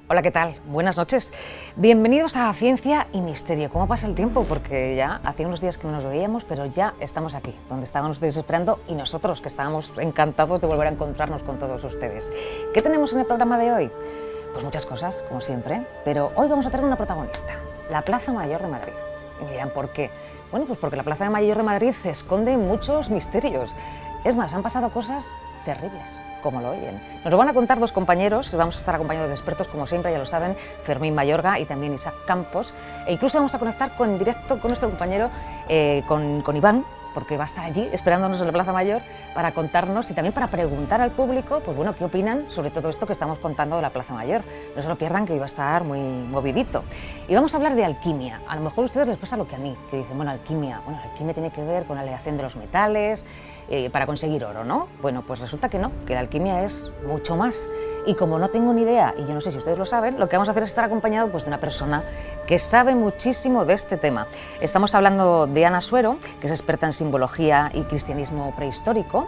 Hola, ¿qué tal? Buenas noches. Bienvenidos a Ciencia y Misterio. ¿Cómo pasa el tiempo? Porque ya hacía unos días que no nos veíamos, pero ya estamos aquí, donde estaban ustedes esperando y nosotros, que estábamos encantados de volver a encontrarnos con todos ustedes. ¿Qué tenemos en el programa de hoy? Pues muchas cosas, como siempre, pero hoy vamos a tener una protagonista, la Plaza Mayor de Madrid. Y me dirán, ¿por qué? Bueno, pues porque la Plaza Mayor de Madrid esconde muchos misterios. Es más, han pasado cosas terribles, como lo oyen. Nos lo van a contar dos compañeros, vamos a estar acompañados de expertos, como siempre, ya lo saben, Fermín Mayorga y también Isaac Campos, e incluso vamos a conectar en directo con nuestro compañero, con Iván, porque va a estar allí esperándonos en la Plaza Mayor para contarnos y también para preguntar al público, pues bueno, qué opinan sobre todo esto que estamos contando de la Plaza Mayor. No se lo pierdan, que hoy va a estar muy movidito. Y vamos a hablar de alquimia. A lo mejor a ustedes les pasa lo que a mí, que dicen, bueno, alquimia tiene que ver con la aleación de los metales, para conseguir oro, ¿no? Bueno, pues resulta que no, que la alquimia es mucho más. Y como no tengo ni idea, y yo no sé si ustedes lo saben, lo que vamos a hacer es estar acompañado pues, de una persona que sabe muchísimo de este tema. Estamos hablando de Ana Suero, que es experta en simbología y cristianismo prehistórico,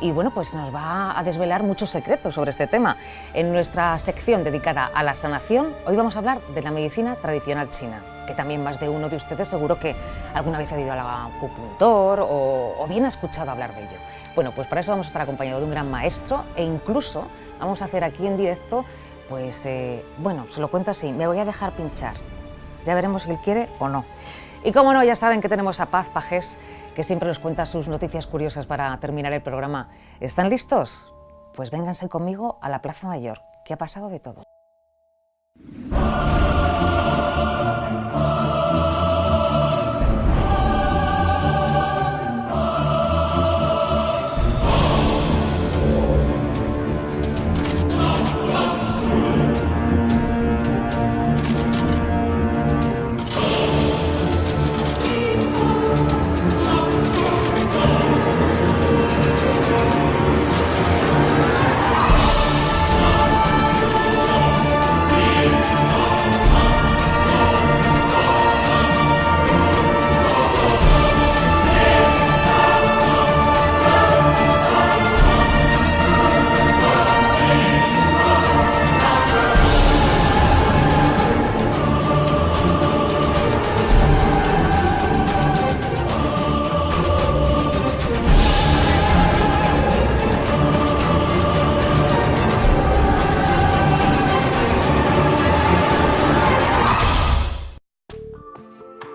y bueno, pues nos va a desvelar muchos secretos sobre este tema. En nuestra sección dedicada a la sanación, hoy vamos a hablar de la medicina tradicional china, que también más de uno de ustedes seguro que alguna vez ha ido a la acupuntor o bien ha escuchado hablar de ello. Bueno, pues para eso vamos a estar acompañados de un gran maestro e incluso vamos a hacer aquí en directo, pues bueno, se lo cuento así, me voy a dejar pinchar. Ya veremos si él quiere o no. Y como no, ya saben que tenemos a Paz Pajés, que siempre nos cuenta sus noticias curiosas para terminar el programa. ¿Están listos? Pues vénganse conmigo a la Plaza Mayor, que ha pasado de todo.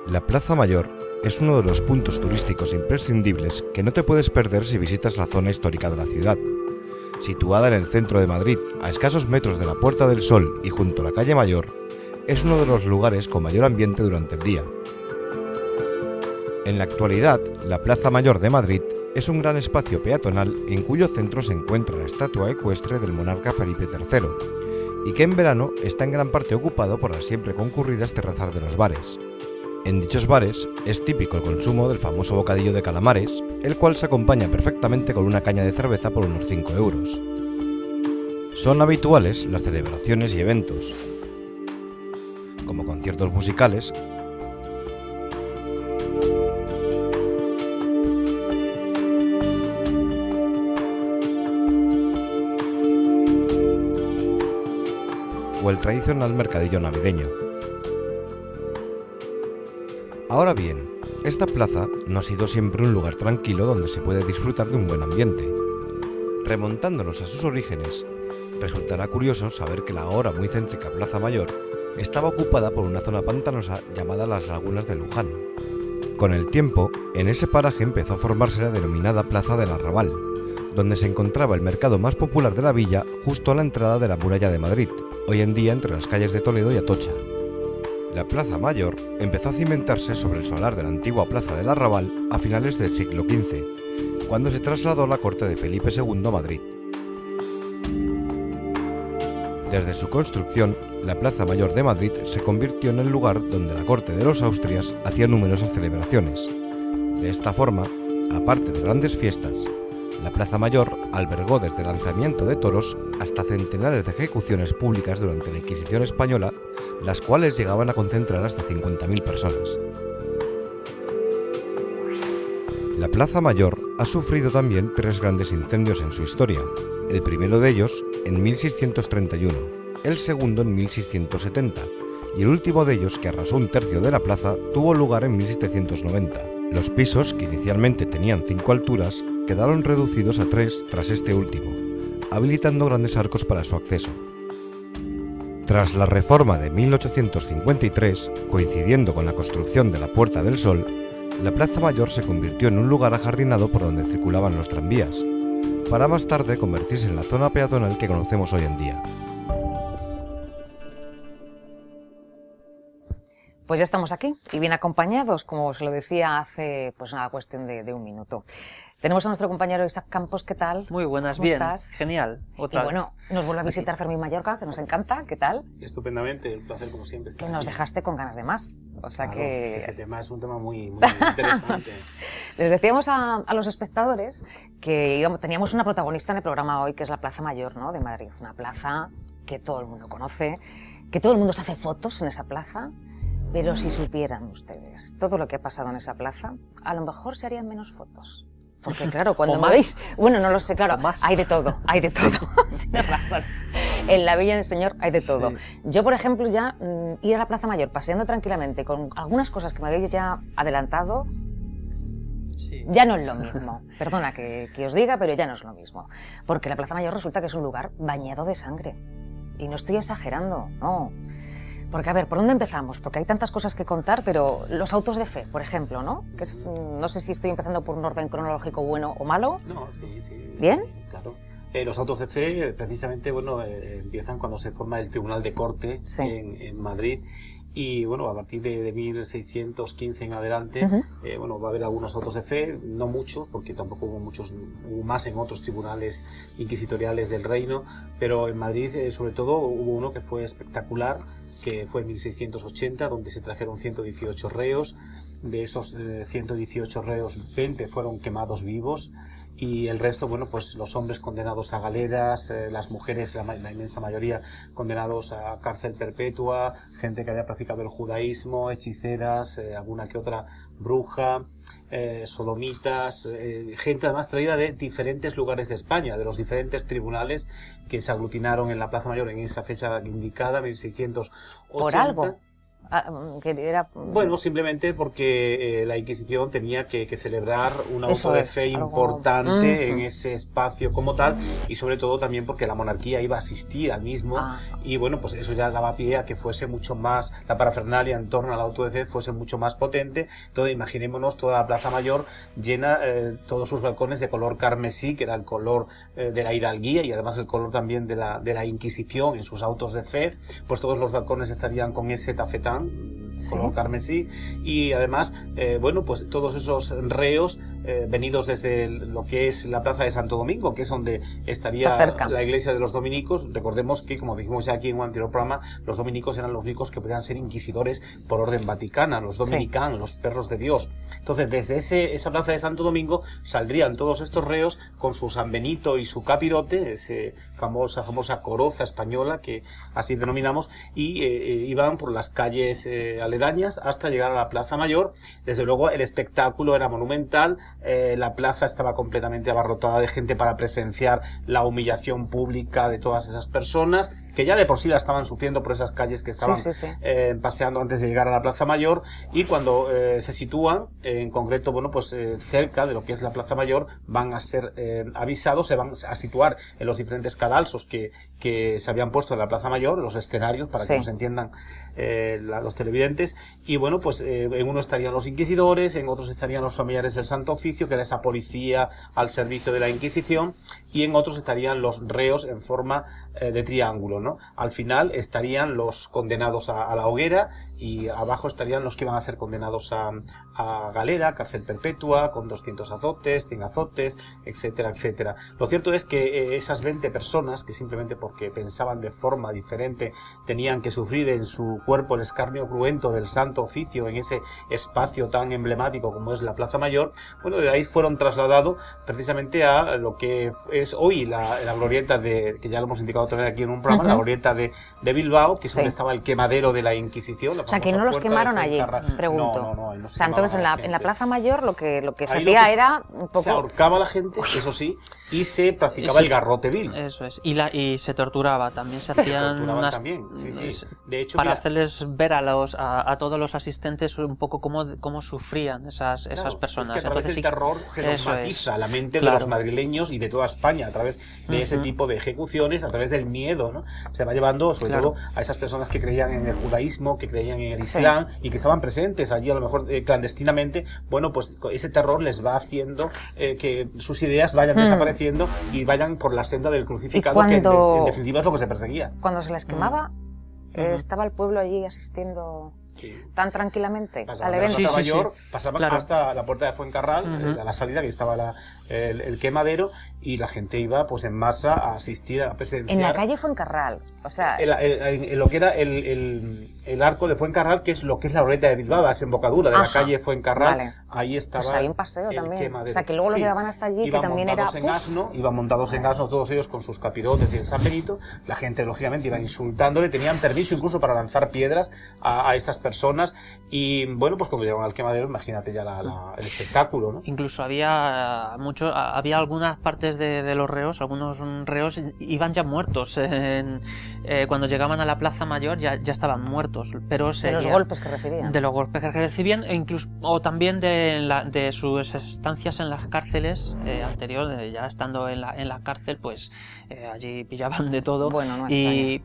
La Plaza Mayor es uno de los puntos turísticos imprescindibles que no te puedes perder si visitas la zona histórica de la ciudad. Situada en el centro de Madrid, a escasos metros de la Puerta del Sol y junto a la calle Mayor, es uno de los lugares con mayor ambiente durante el día. En la actualidad, la Plaza Mayor de Madrid es un gran espacio peatonal en cuyo centro se encuentra la estatua ecuestre del monarca Felipe III, y que en verano está en gran parte ocupado por las siempre concurridas terrazas de los bares. En dichos bares es típico el consumo del famoso bocadillo de calamares, el cual se acompaña perfectamente con una caña de cerveza por unos 5 euros. Son habituales las celebraciones y eventos, como conciertos musicales, o el tradicional mercadillo navideño. Ahora bien, esta plaza no ha sido siempre un lugar tranquilo donde se puede disfrutar de un buen ambiente. Remontándonos a sus orígenes, resultará curioso saber que la ahora muy céntrica Plaza Mayor estaba ocupada por una zona pantanosa llamada las Lagunas de Luján. Con el tiempo, en ese paraje empezó a formarse la denominada Plaza del Arrabal, donde se encontraba el mercado más popular de la villa justo a la entrada de la Muralla de Madrid, hoy en día entre las calles de Toledo y Atocha. La Plaza Mayor empezó a cimentarse sobre el solar de la antigua Plaza del Arrabal a finales del siglo XV, cuando se trasladó la corte de Felipe II a Madrid. Desde su construcción, la Plaza Mayor de Madrid se convirtió en el lugar donde la corte de los Austrias hacía numerosas celebraciones. De esta forma, aparte de grandes fiestas, la Plaza Mayor albergó desde el lanzamiento de toros hasta centenares de ejecuciones públicas durante la Inquisición española, las cuales llegaban a concentrar hasta 50.000 personas. La Plaza Mayor ha sufrido también 3 grandes incendios en su historia, el primero de ellos en 1631, el segundo en 1670, y el último de ellos, que arrasó un tercio de la plaza, tuvo lugar en 1790. Los pisos, que inicialmente tenían 5 alturas, quedaron reducidos a 3 tras este último, habilitando grandes arcos para su acceso. Tras la reforma de 1853, coincidiendo con la construcción de la Puerta del Sol, la Plaza Mayor se convirtió en un lugar ajardinado por donde circulaban los tranvías, para más tarde convertirse en la zona peatonal que conocemos hoy en día. Pues ya estamos aquí y bien acompañados, como os lo decía hace pues una cuestión de un minuto. Tenemos a nuestro compañero Isaac Campos, ¿qué tal? Muy buenas, ¿Cómo bien, estás? genial. Y bueno, nos vuelve a visitar Fermín Mallorca, que nos encanta, ¿qué tal? Estupendamente, un placer como siempre estar Que nos aquí. dejaste con ganas de más, o sea Claro, que... ese tema es un tema muy interesante. Les decíamos a los espectadores que teníamos una protagonista en el programa hoy, que es la Plaza Mayor, ¿no?, de Madrid, una plaza que todo el mundo conoce, que todo el mundo se hace fotos en esa plaza, pero si supieran ustedes todo lo que ha pasado en esa plaza, a lo mejor se harían menos fotos. Porque claro, cuando me veis, bueno, no lo sé, claro, hay de todo, hay de todo. Tienes razón. En la Villa del Señor hay de todo. Sí. Yo, por ejemplo, ya ir a la Plaza Mayor paseando tranquilamente con algunas cosas que me habéis ya adelantado, Sí. ya no es lo mismo. Perdona que os diga, pero ya no es lo mismo. Porque la Plaza Mayor resulta que es un lugar bañado de sangre. Y no estoy exagerando, no. Porque, a ver, ¿por dónde empezamos? Porque hay tantas cosas que contar, pero los autos de fe, por ejemplo, ¿no? Que es, no sé si estoy empezando por un orden cronológico bueno o malo. No, sí. ¿Bien? Claro. Los autos de fe, precisamente, bueno, empiezan cuando se forma el Tribunal de Corte Sí. en Madrid. Y bueno, a partir de 1615 en adelante, Ujú. bueno, va a haber algunos autos de fe, no muchos, porque tampoco hubo muchos, hubo más en otros tribunales inquisitoriales del reino, pero en Madrid, sobre todo, hubo uno que fue espectacular, que fue en 1680, donde se trajeron 118 reos. De esos 118 reos, 20 fueron quemados vivos, y el resto, bueno, pues los hombres condenados a galeras, las mujeres, la inmensa mayoría, condenados a cárcel perpetua, gente que había practicado el judaísmo, hechiceras, alguna que otra bruja, sodomitas, gente además traída de diferentes lugares de España, de los diferentes tribunales que se aglutinaron en la Plaza Mayor en esa fecha indicada, 1680. Por algo. Que era... Bueno, simplemente porque la Inquisición tenía que celebrar un Eso auto de es, fe algo- importante en Ujú. ese espacio como tal, y sobre todo también porque la monarquía iba a asistir al mismo, Ah. y bueno, pues eso ya daba pie a que fuese mucho más, la parafernalia en torno al auto de fe fuese mucho más potente. Entonces imaginémonos toda la Plaza Mayor llena, todos sus balcones de color carmesí, que era el color de la hidalguía y además el color también de la Inquisición en sus autos de fe. Pues todos los balcones estarían con ese tafetán, Sí. color carmesí, y además, bueno, pues todos esos reos venidos desde lo que es la Plaza de Santo Domingo, que es donde estaría Está cerca. la iglesia de los dominicos. Recordemos que, como dijimos ya aquí en un anterior programa, los dominicos eran los únicos que podían ser inquisidores por orden vaticana, los dominicanos, los perros de Dios. Entonces, desde esa Plaza de Santo Domingo saldrían todos estos reos con su San Benito y su capirote, esa famosa coroza española que así denominamos, y iban por las calles aledañas hasta llegar a la Plaza Mayor. Desde luego el espectáculo era monumental, la plaza estaba completamente abarrotada de gente para presenciar la humillación pública de todas esas personas, que ya de por sí la estaban sufriendo por esas calles que estaban Sí. paseando antes de llegar a la Plaza Mayor. Y cuando se sitúan, en concreto, bueno, pues cerca de lo que es la Plaza Mayor, van a ser avisados, se van a situar en los diferentes cadalsos que se habían puesto en la Plaza Mayor, los escenarios, para Sí. que nos entiendan los televidentes. Y bueno, pues en uno estarían los inquisidores, en otros estarían los familiares del Santo Oficio, que era esa policía al servicio de la Inquisición, y en otros estarían los reos en forma de triángulo, ¿no? Al final estarían los condenados a la hoguera, y abajo estarían los que iban a ser condenados a galera, cárcel perpetua, con 200 azotes, 100 azotes, etcétera, etcétera. Lo cierto es que esas 20 personas, que simplemente porque pensaban de forma diferente tenían que sufrir en su cuerpo el escarnio cruento del Santo Oficio en ese espacio tan emblemático como es la Plaza Mayor, bueno, de ahí fueron trasladados precisamente a lo que es hoy la glorieta que ya lo hemos indicado también aquí en un programa, Ujú. la glorieta de Bilbao, que es Sí. donde estaba el quemadero de la Inquisición, la sea, que famosa no los puerta de quemaron allí, Fuencarral. pregunto. No, ahí no se O sea, entonces quemaba en la gente. Plaza Mayor lo que se Ahí lo hacía que era un Se poco... ahorcaba a la gente, eso sí, y se practicaba Sí. el garrote vil. Eso es. Y se torturaba. También se Se hacían torturaban unas... también, sí. De hecho, para mira, hacerles ver a todos los asistentes un poco cómo sufrían esas claro, personas. es que a través Entonces, del terror se nos eso matiza es. la mente Claro. de los madrileños y de toda España a través de ese tipo de ejecuciones, a través del miedo, ¿no? Se va llevando sobre Claro. todo a esas personas que creían en el judaísmo, que creían en el Sí. islam y que estaban presentes allí a lo mejor clandestinamente. Bueno, pues ese terror les va haciendo que sus ideas vayan desapareciendo y vayan por la senda del crucificado, que en definitiva es lo que se perseguía. Cuando se les quemaba, estaba el pueblo allí asistiendo Sí. tan tranquilamente Pasaban al de la evento. Plaza Sí, sí, Mayor, sí. pasaban Claro. hasta la puerta de Fuencarral, a la salida, que estaba el quemadero, y la gente iba pues en masa a asistir, a presenciar. En la calle Fuencarral, o sea... En lo que era el arco de Fuencarral, que es lo que es la Oreta de Bilbao, la desembocadura de la Ajá, calle Fuencarral, vale. ahí estaba. Pues hay un paseo el también. quemadero. O sea, que luego los Sí. llevaban hasta allí, que Iban también era... montados en asno, iban montados en asno todos ellos con sus capirotes y el San Benito. La gente, lógicamente, iba insultándole, tenían permiso incluso para lanzar piedras a estas personas. Y bueno, pues cuando llegaban al quemadero, imagínate ya el espectáculo, ¿no? Incluso había algunas partes de los reos, algunos reos iban ya muertos. Cuando llegaban a la Plaza Mayor ya estaban muertos. Pero de los golpes que recibían. De los golpes que recibían, e incluso, o también de sus estancias en las cárceles anteriores, ya estando en la cárcel, pues allí pillaban de todo. Bueno, no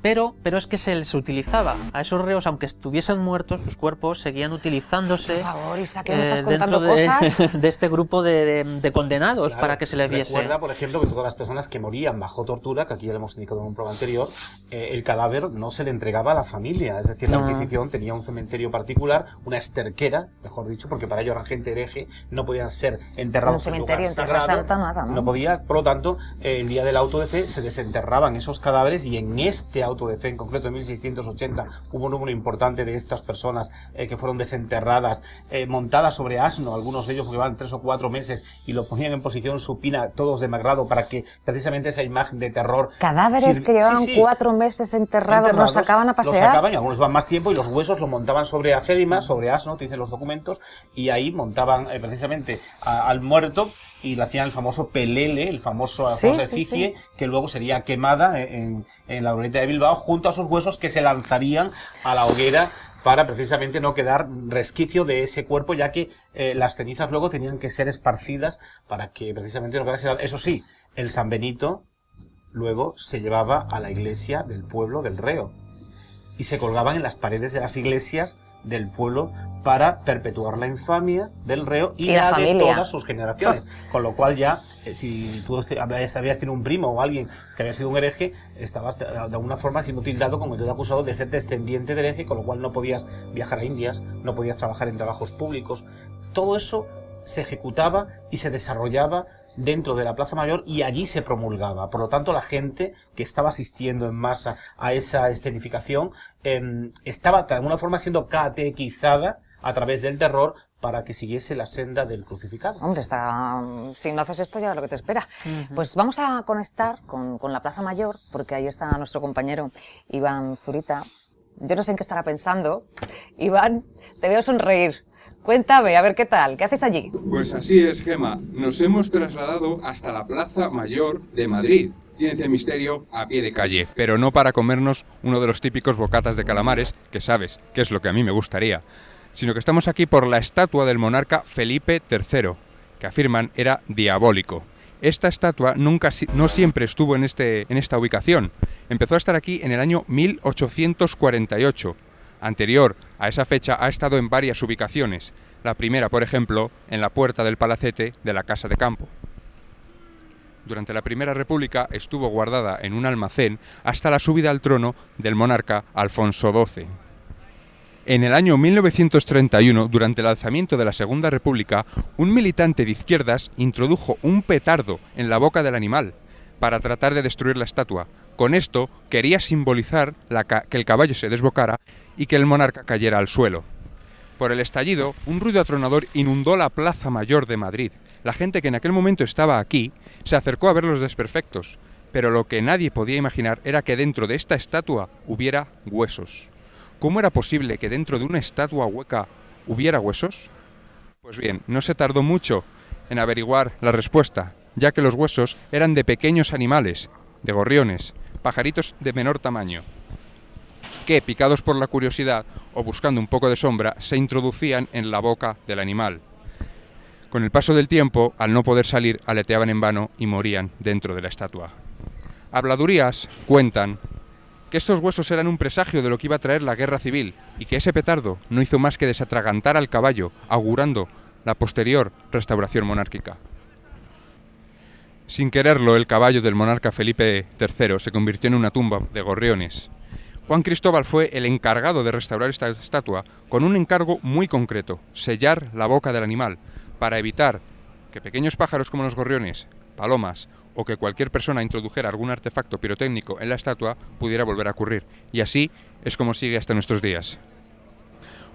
pero es que se les utilizaba a esos reos, aunque estuviesen muertos, sus cuerpos seguían utilizándose. Por favor, Isa, que me estás dentro contando cosas. de este grupo de condenados, Claro, para que se les viese. Recuerda, por ejemplo, que todas las personas que morían bajo tortura, que aquí ya lo hemos indicado en un programa anterior, el cadáver no se le entregaba a la familia. Es decir, la Inquisición tenía un cementerio particular, una esterquera, mejor dicho, porque para ello eran gente hereje, no podían ser enterrados en lugar sagrado. Nada, ¿no? No podía, por lo tanto, el día del auto de fe se desenterraban esos cadáveres, y en este auto de fe, en concreto en 1680, hubo un número importante de estas personas que fueron desenterradas, montadas sobre asno, algunos de ellos que llevaban 3 o 4 meses, y lo ponían en posición supina, todos demacrado, para que precisamente esa imagen de terror... Cadáveres que llevaban 4 meses enterrados, los sacaban a pasear. Los sacaban, y algunos van más tiempo, y los huesos los montaban sobre acédimas, sobre asno, te dicen los documentos, y ahí montaban precisamente al muerto, y le hacían el famoso pelele, la famosa efigie, que luego sería quemada en la Oreta de Bilbao, junto a esos huesos que se lanzarían a la hoguera, para precisamente no quedar resquicio de ese cuerpo, ya que las cenizas luego tenían que ser esparcidas para que precisamente no quedase... Eso sí, el San Benito luego se llevaba a la iglesia del pueblo del reo, y se colgaban en las paredes de las iglesias del pueblo para perpetuar la infamia del reo y la de todas sus generaciones. Con lo cual ya, si tú habías tenido un primo o alguien que había sido un hereje, estabas de alguna forma siendo tildado como te acusado de ser descendiente de hereje, con lo cual no podías viajar a Indias, no podías trabajar en trabajos públicos. Todo eso se ejecutaba y se desarrollaba dentro de la Plaza Mayor, y allí se promulgaba. Por lo tanto, la gente que estaba asistiendo en masa a esa escenificación estaba de alguna forma siendo catequizada a través del terror para que siguiese la senda del crucificado. Hombre, si no haces esto, ya es lo que te espera. Pues vamos a conectar con la Plaza Mayor, porque ahí está nuestro compañero Iván Zurita. Yo no sé en qué estará pensando. Iván, te veo sonreír. Cuéntame, a ver qué tal, ¿qué haces allí? Pues así es, Gema. Nos hemos trasladado hasta la Plaza Mayor de Madrid. Ciencia y misterio a pie de calle. Pero no para comernos uno de los típicos bocatas de calamares, que sabes que es lo que a mí me gustaría, sino que estamos aquí por la estatua del monarca Felipe III, que afirman era diabólico. Esta estatua no siempre estuvo en esta ubicación. Empezó a estar aquí en el año 1848. Anterior a esa fecha ha estado en varias ubicaciones. La primera, por ejemplo, en la puerta del palacete de la Casa de Campo. Durante la Primera República estuvo guardada en un almacén hasta la subida al trono del monarca Alfonso XII. En el año 1931, durante el alzamiento de la Segunda República, un militante de izquierdas introdujo un petardo en la boca del animal para tratar de destruir la estatua. Con esto quería simbolizar que el caballo se desbocara y que el monarca cayera al suelo. Por el estallido, un ruido atronador inundó la Plaza Mayor de Madrid. La gente que en aquel momento estaba aquí se acercó a ver los desperfectos, pero lo que nadie podía imaginar era que dentro de esta estatua hubiera huesos. cómo era posible que dentro de una estatua hueca hubiera huesos? Pues bien, no se tardó mucho en averiguar la respuesta, ya que los huesos eran de pequeños animales, de gorriones, pajaritos de menor tamaño, que, picados por la curiosidad o buscando un poco de sombra, se introducían en la boca del animal. Con el paso del tiempo, al no poder salir, aleteaban en vano y morían dentro de la estatua. Habladurías cuentan que estos huesos eran un presagio de lo que iba a traer la guerra civil y que ese petardo no hizo más que desatragantar al caballo, augurando la posterior restauración monárquica. Sin quererlo, el caballo del monarca Felipe III se convirtió en una tumba de gorriones. Juan Cristóbal fue el encargado de restaurar esta estatua con un encargo muy concreto: sellar la boca del animal, para evitar que pequeños pájaros como los gorriones, palomas o que cualquier persona introdujera algún artefacto pirotécnico en la estatua pudiera volver a ocurrir. Y así es como sigue hasta nuestros días.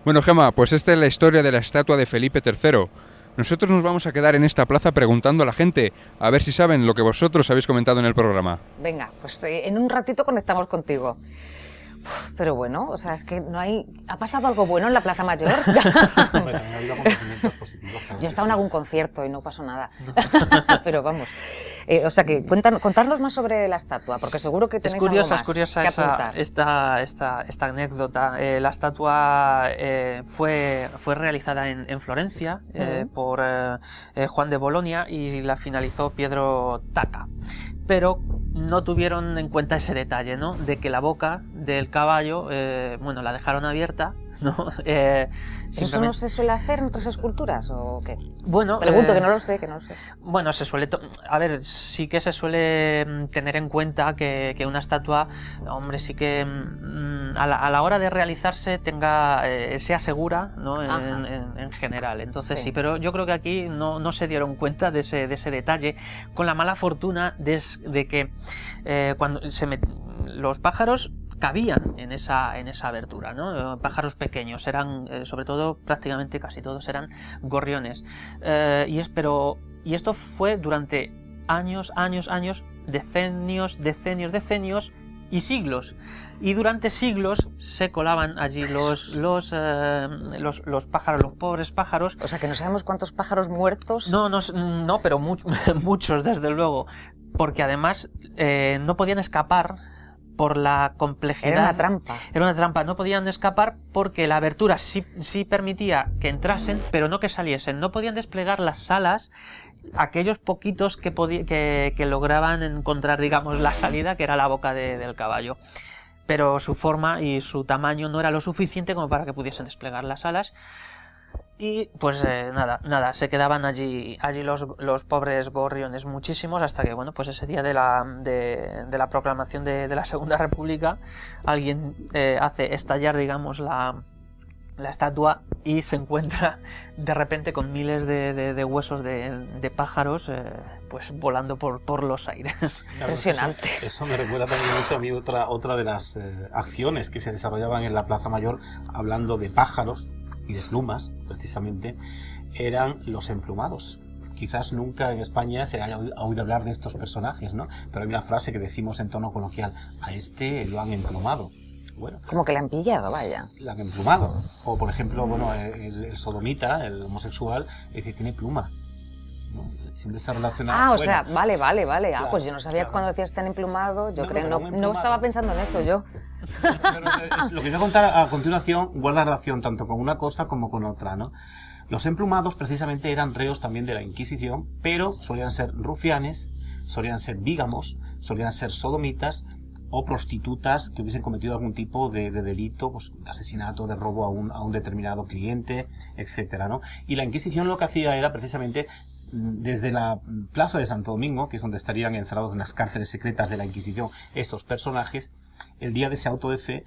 Bueno, Gemma, pues esta es la historia de la estatua de Felipe III. Nosotros nos vamos a quedar en esta plaza preguntando a la gente a ver si saben lo que vosotros habéis comentado en el programa. Venga, pues en un ratito conectamos contigo. Pero bueno, o sea, es que no hay... ¿Ha pasado algo bueno en la Plaza Mayor? Hombre, también ha habido acontecimientos positivos. Claro. Yo he estado en algún concierto y no pasó nada. Pero vamos. O sea, que contarnos más sobre la estatua, porque seguro que tenéis algo más Es curiosa que apuntar. esta anécdota. La estatua fue realizada en Florencia por Juan de Bolonia y la finalizó Pietro Tacca. Pero no tuvieron en cuenta ese detalle, ¿no? De que la boca del caballo, bueno, la dejaron abierta, ¿no? ¿Eso no se suele hacer en otras esculturas o qué? Bueno, pregunto, que no lo sé. Bueno, se suele... A ver, sí que se suele tener en cuenta que una estatua, hombre, sí que a la hora de realizarse sea segura, ¿no? En general. Entonces sí, pero yo creo que aquí no se dieron cuenta de ese detalle, con la mala fortuna de que cuando los pájaros cabían en esa abertura, ¿no? Pájaros pequeños, eran sobre todo, prácticamente casi todos eran gorriones, y esto fue durante años, decenios y siglos, y durante siglos se colaban allí los pájaros, los pobres pájaros. O sea, que no sabemos cuántos pájaros muertos. No, pero muchos, desde luego, porque además no podían escapar por la complejidad. Era una trampa. Era una trampa, no podían escapar porque la abertura sí permitía que entrasen, pero no que saliesen. No podían desplegar las alas, aquellos poquitos que lograban encontrar, digamos, la salida, que era la boca del caballo. Pero su forma y su tamaño no era lo suficiente como para que pudiesen desplegar las alas. Y pues nada, se quedaban allí los pobres gorriones muchísimos, hasta que, bueno, pues ese día de la proclamación de la Segunda República, alguien hace estallar, digamos, la estatua y se encuentra de repente con miles de huesos de pájaros pues volando por los aires. Impresionante. Eso me recuerda también mucho a mí otra de las acciones que se desarrollaban en la Plaza Mayor, hablando de pájaros y de plumas, precisamente, eran los emplumados. Quizás nunca en España se haya oído hablar de estos personajes, ¿no? Pero hay una frase que decimos en tono coloquial: a este lo han emplumado. Bueno, como que le han pillado, vaya. La han emplumado. O, por ejemplo, bueno, el sodomita, el homosexual, es decir, tiene pluma, ¿no? Siempre se relaciona... o sea, vale. Claro, Pues yo no sabía claro. cuando decías tan emplumado, yo creo, un no estaba pensando en eso yo. Pero lo que voy a contar a continuación guarda relación tanto con una cosa como con otra, ¿no? Los emplumados precisamente eran reos también de la Inquisición, pero solían ser rufianes, solían ser bígamos, solían ser sodomitas o prostitutas que hubiesen cometido algún tipo de delito, pues de asesinato, de robo a un determinado cliente, etcétera, ¿no? Y la Inquisición lo que hacía era precisamente, desde la plaza de Santo Domingo, que es donde estarían encerrados en las cárceles secretas de la Inquisición estos personajes, el día de ese auto de fe,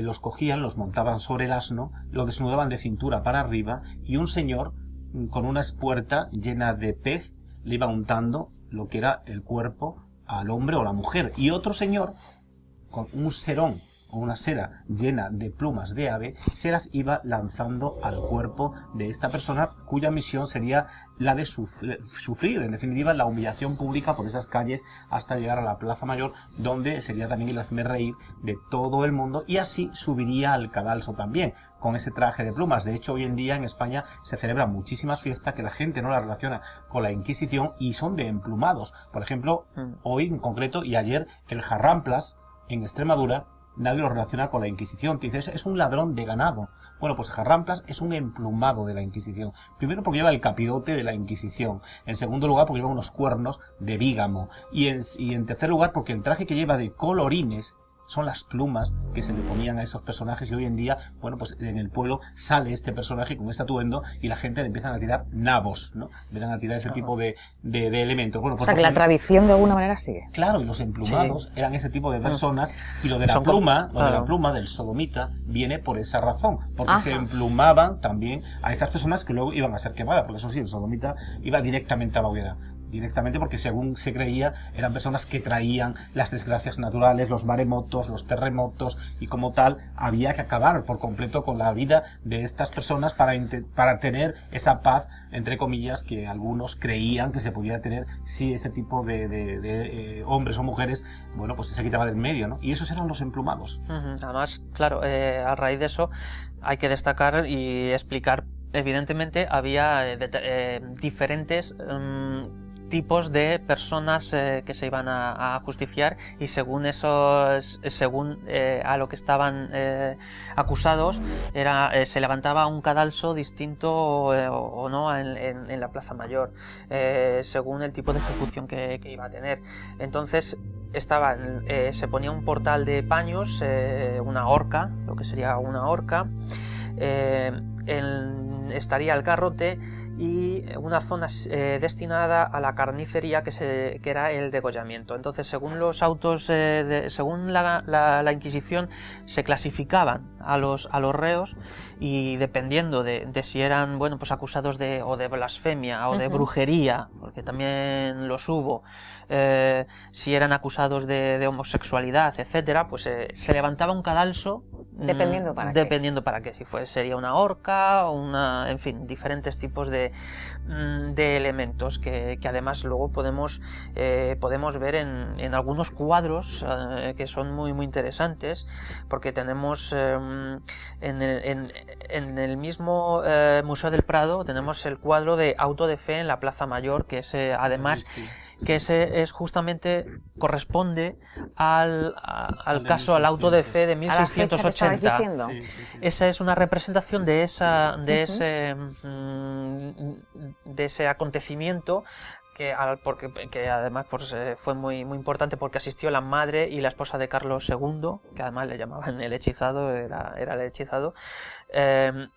los cogían, los montaban sobre el asno, lo desnudaban de cintura para arriba, y un señor con una espuerta llena de pez le iba untando lo que era el cuerpo al hombre o la mujer, y otro señor con un serón o una seda llena de plumas de ave, se las iba lanzando al cuerpo de esta persona, cuya misión sería la de sufrir, en definitiva, la humillación pública por esas calles hasta llegar a la Plaza Mayor, donde sería también el hazmerreír de todo el mundo, y así subiría al cadalso también, con ese traje de plumas. De hecho, hoy en día en España se celebran muchísimas fiestas que la gente no la relaciona con la Inquisición y son de emplumados. Por ejemplo, hoy en concreto y ayer, el Jarramplas, en Extremadura, nadie lo relaciona con la Inquisición. Te dices, es un ladrón de ganado. Bueno, pues Jarramplas es un emplumado de la Inquisición. Primero porque lleva el capirote de la Inquisición. En segundo lugar porque lleva unos cuernos de bígamo. Y en tercer lugar porque el traje que lleva de colorines son las plumas que se le ponían a esos personajes, y hoy en día, bueno, pues en el pueblo sale este personaje con este atuendo y la gente le empiezan a tirar nabos, ¿no? Empiezan a tirar ese tipo de elementos. Bueno, pues o sea, que la tradición de alguna manera sigue. Claro, y los emplumados eran ese tipo de personas, y lo de la pluma, de la pluma, del sodomita, viene por esa razón, porque se emplumaban también a esas personas que luego iban a ser quemadas, porque eso sí, el sodomita iba directamente a la hoguera. Directamente porque, según se creía, eran personas que traían las desgracias naturales, los maremotos, los terremotos, y como tal había que acabar por completo con la vida de estas personas para tener esa paz, entre comillas, que algunos creían que se podía tener si este tipo de hombres o mujeres, bueno, pues se quitaba del medio, ¿no? Y esos eran los emplumados. Además, claro, a raíz de eso hay que destacar y explicar, evidentemente había diferentes tipos de personas que se iban a justiciar, y según a lo que estaban acusados se levantaba un cadalso distinto o no en la Plaza Mayor, según el tipo de ejecución que iba a tener. Entonces se ponía un portal de paños, una horca, lo que sería una horca, estaría el garrote y una zona destinada a la carnicería, que era el degollamiento. Entonces, según los autos, según la Inquisición, se clasificaban a los reos, y dependiendo de si eran, bueno, pues acusados de blasfemia o de brujería, porque también los hubo, si eran acusados de homosexualidad, etcétera, pues se levantaba un cadalso. Dependiendo para qué. Si sería una horca, en fin, diferentes tipos de elementos que además luego podemos ver en algunos cuadros que son muy muy interesantes, porque tenemos en el mismo Museo del Prado tenemos el cuadro de Auto de Fe en la Plaza Mayor, que es además que ese es justamente corresponde al caso, al auto de fe de 1680. Esa es una representación de ese acontecimiento, que además pues, fue muy muy importante, porque asistió la madre y la esposa de Carlos II, que además le llamaban el hechizado, era el hechizado,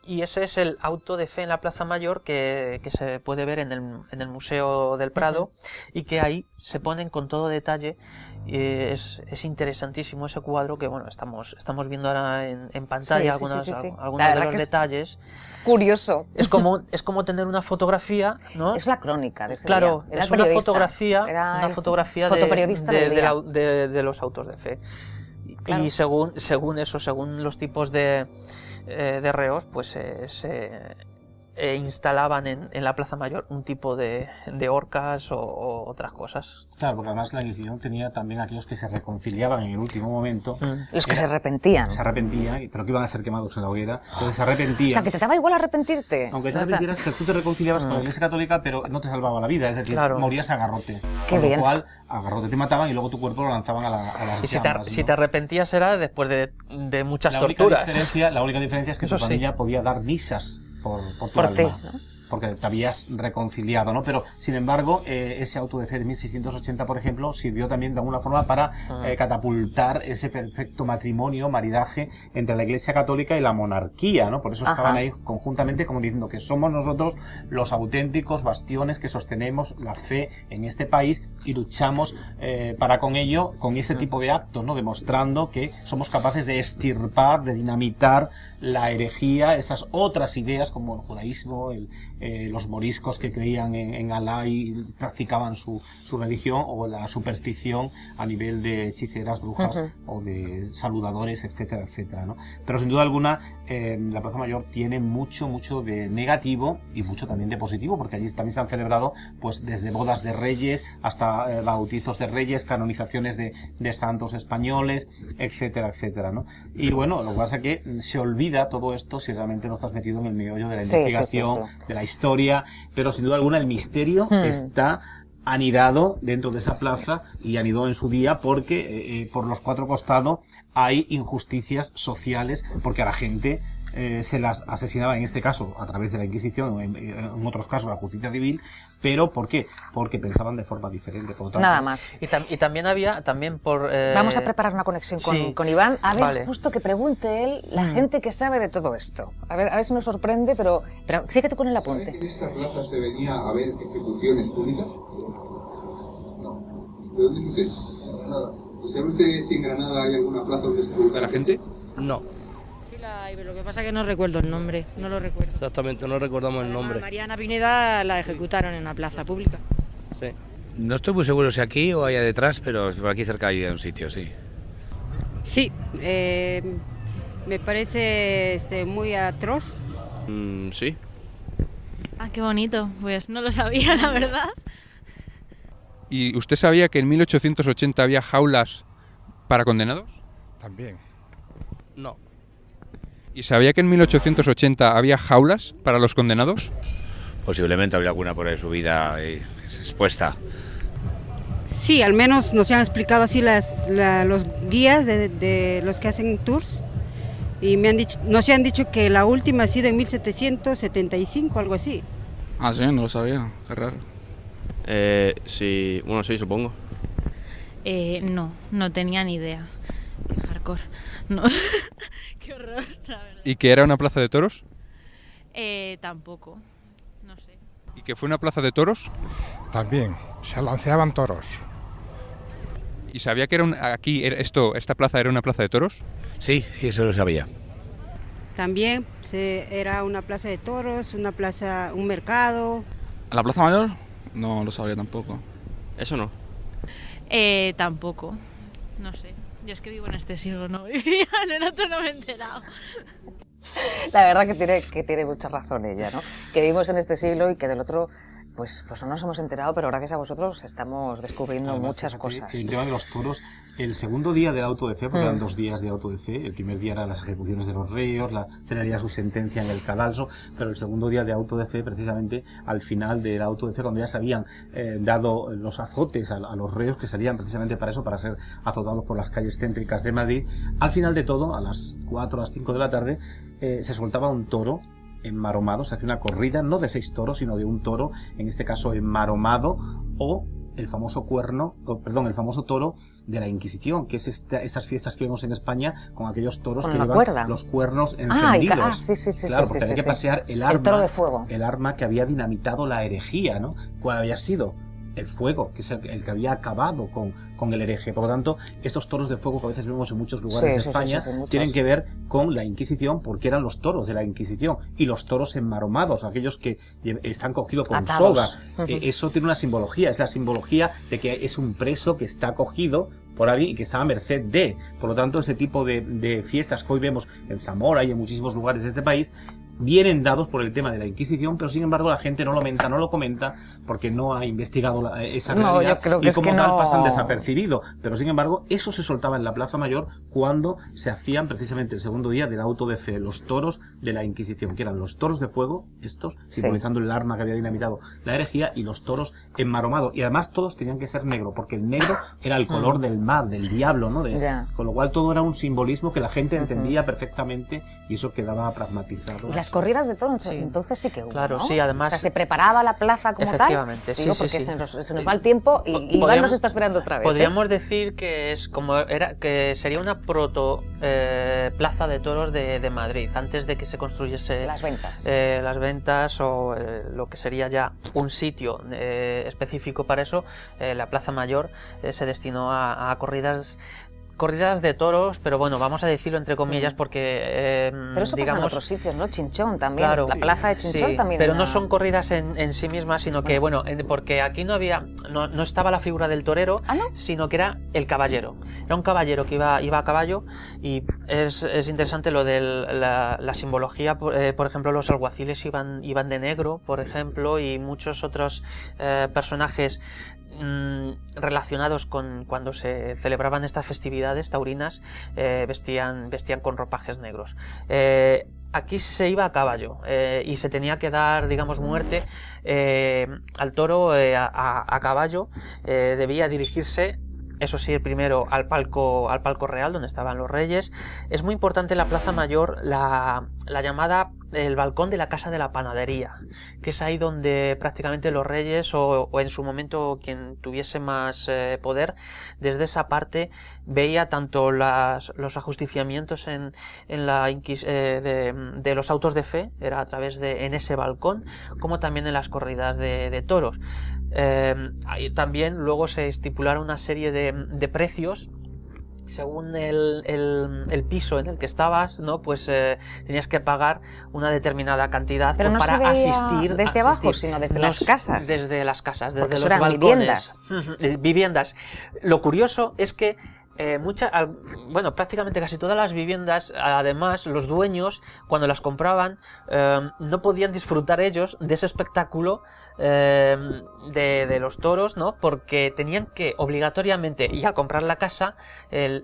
y ese es el auto de fe en la Plaza Mayor que se puede ver en el Museo del Prado, y que ahí se ponen con todo detalle. Es interesantísimo ese cuadro, que bueno, estamos viendo ahora en pantalla algunos de los detalles. Curioso. Es como tener una fotografía, ¿no? Es la crónica de ese Claro, día. es una fotografía de los autos de fe. Claro. Y según los tipos de reos, pues se instalaban en la Plaza Mayor un tipo de horcas o otras cosas. Claro, porque además la Inquisición tenía también aquellos que se reconciliaban en el último momento. Los que se arrepentían. Se arrepentían, pero que iban a ser quemados en la hoguera. Entonces se arrepentían. O sea, que te daba igual arrepentirte. Aunque te arrepentieras, que tú te reconciliabas con la Iglesia Católica, pero no te salvaba la vida. Es decir, morías a garrote. Qué bien. Con lo cual, a garrote te mataban y luego tu cuerpo lo lanzaban a las llamas. Si te arrepentías era después de muchas torturas. La única diferencia es que tu familia podía dar misas por tu alma, ¿no? Porque te habías reconciliado, ¿no? Pero, sin embargo, ese auto de fe de 1680, por ejemplo, sirvió también de alguna forma para catapultar ese perfecto maridaje entre la Iglesia Católica y la monarquía, ¿no? Por eso estaban ahí conjuntamente, como diciendo que somos nosotros los auténticos bastiones que sostenemos la fe en este país, y luchamos para con ello, con este tipo de actos, ¿no? Demostrando que somos capaces de extirpar, de dinamitar la herejía, esas otras ideas como el judaísmo, el los moriscos que creían en Alá y practicaban su religión, o la superstición a nivel de hechiceras, brujas o de saludadores, etcétera, etcétera, ¿no? Pero sin duda alguna la Plaza Mayor tiene mucho de negativo y mucho también de positivo, porque allí también se han celebrado pues desde bodas de reyes hasta bautizos de reyes, canonizaciones de santos españoles, etcétera, etcétera, ¿no? Y bueno, lo que pasa es que se olvida todo esto si realmente no estás metido en el meollo de la investigación, de la historia, pero sin duda alguna el misterio está anidado dentro de esa plaza, y anidó en su día porque por los cuatro costados hay injusticias sociales, porque a la gente se las asesinaba, en este caso a través de la Inquisición, en otros casos la justicia civil. ¿Pero por qué? Porque pensaban de forma diferente. Por lo tanto, nada más. Y también había, por... Vamos a preparar una conexión con Iván. A ver, justo que pregunte él, la gente que sabe de todo esto. A ver si nos sorprende, pero síguete con el apunte. ¿Sabe que en esta plaza se venía a ver ejecuciones públicas? No. ¿De dónde es usted? Nada. ¿Sabe usted si en Granada hay alguna plaza donde se ejecuta a la gente? No. Sí la hay, pero lo que pasa es que no recuerdo el nombre, no lo recuerdo. Exactamente, no recordamos el nombre. A Mariana Pineda la ejecutaron en una plaza pública. Sí. No estoy muy seguro si aquí o allá detrás, pero por aquí cerca hay un sitio, sí. Sí, me parece muy atroz. Sí. Ah, qué bonito, pues no lo sabía, la verdad. ¿Y usted sabía que en 1880 había jaulas para condenados? También. No. ¿Y sabía que en 1880 había jaulas para los condenados? Posiblemente habría alguna por ahí subida y expuesta. Sí, al menos nos han explicado así los guías de los que hacen tours, y nos han dicho que la última ha sido en 1775, algo así. Ah, sí, no lo sabía, qué raro. Sí, bueno, sí, supongo. No tenía ni idea. Qué hardcore. No. Qué horror, la verdad. ¿Y que era una plaza de toros? Tampoco, no sé. ¿Y que fue una plaza de toros? También, se lanceaban toros. ¿Y sabía que esta plaza era una plaza de toros? Sí, eso lo sabía. También era una plaza de toros, un mercado. ¿A la Plaza Mayor? No lo sabía tampoco. Eso no. Tampoco, no sé. Yo es que vivo en este siglo, no vivía en el otro, no me he enterado. La verdad que tiene mucha razón ella, ¿no? Que vivimos en este siglo y que del otro, pues no nos hemos enterado, pero gracias a vosotros estamos descubriendo muchas cosas. El tema de los toros, el segundo día del auto de fe, porque eran 2 días de auto de fe, el primer día eran las ejecuciones de los reos, se leía su sentencia en el cadalso, pero el segundo día de auto de fe, precisamente al final del auto de fe, cuando ya se habían dado los azotes a los reos que salían precisamente para eso, para ser azotados por las calles céntricas de Madrid, al final de todo, a las 4 a las 5 de la tarde, se soltaba un toro enmaromado, se hacía una corrida no de 6 toros, sino de un toro, en este caso enmaromado, o el famoso el famoso toro de la Inquisición, que es estas fiestas que vemos en España con aquellos toros que llevan los cuernos encendidos. Sí, claro, porque había que pasear el arma, el toro de fuego. El arma que había dinamitado la herejía, ¿no? ¿Cuál había sido? El fuego, que es el que había acabado con el hereje. Por lo tanto, estos toros de fuego que a veces vemos en muchos lugares de España tienen que ver con la Inquisición, porque eran los toros de la Inquisición, y los toros enmaromados, aquellos que están cogidos con soga. Eso tiene una simbología, es la simbología de que es un preso que está cogido por alguien y que está a merced de. Por lo tanto, ese tipo de fiestas que hoy vemos en Zamora y en muchísimos lugares de este país vienen dados por el tema de la Inquisición, pero sin embargo la gente no lo comenta porque no ha investigado esa realidad, yo creo que y es como que tal no pasan desapercibido. Pero sin embargo eso se soltaba en la Plaza Mayor cuando se hacían precisamente el segundo día del auto de fe, los toros de la Inquisición, que eran los toros de fuego, estos simbolizando el arma que había dinamitado la herejía, y los toros enmaromados, y además todos tenían que ser negro, porque el negro era el color del mal, del diablo, ¿no? Con lo cual todo era un simbolismo que la gente entendía perfectamente, y eso quedaba pragmatizado. Y las corridas de toros, entonces sí que hubo, claro, ¿no? sí, además... O sea, se preparaba la plaza como efectivamente, tal. Digo, sí, porque sí. se nos va el tiempo y Iván nos está esperando otra vez. Podríamos decir que es que sería una proto plaza de toros de Madrid, antes de que se construyese las ventas o lo que sería ya un sitio específico para eso. La Plaza Mayor se destinó a corridas corridas de toros, pero bueno, vamos a decirlo entre comillas porque pero eso digamos, pasa en otros sitios, ¿no? Chinchón también, claro, la plaza de Chinchón sí, también. pero no son corridas en sí mismas, sino que bueno, porque aquí no estaba la figura del torero, sino que era el caballero. Era un caballero que iba a caballo, y es interesante lo de la simbología. Por ejemplo, los alguaciles iban de negro, por ejemplo, y muchos otros personajes relacionados con cuando se celebraban estas festividades taurinas vestían con ropajes negros. Aquí se iba a caballo y se tenía que dar, digamos, muerte al toro a caballo. Debía dirigirse, eso sí, primero al palco real donde estaban los reyes. Es muy importante en la Plaza Mayor la llamada el balcón de la Casa de la Panadería, que es ahí donde prácticamente los reyes o en su momento quien tuviese más poder, desde esa parte veía tanto los ajusticiamientos de los autos de fe, era a través en ese balcón, como también en las corridas de toros. También luego se estipularon una serie de precios según el piso en el que estabas, ¿no? Pues tenías que pagar una determinada cantidad. Pero no para se veía asistir desde abajo, sino desde las casas. Desde las casas, desde porque los eran balcones. viviendas. Viviendas. Lo curioso es que prácticamente casi todas las viviendas, además, los dueños, cuando las compraban, no podían disfrutar ellos de ese espectáculo de los toros, ¿no? Porque tenían que obligatoriamente, y al comprar la casa,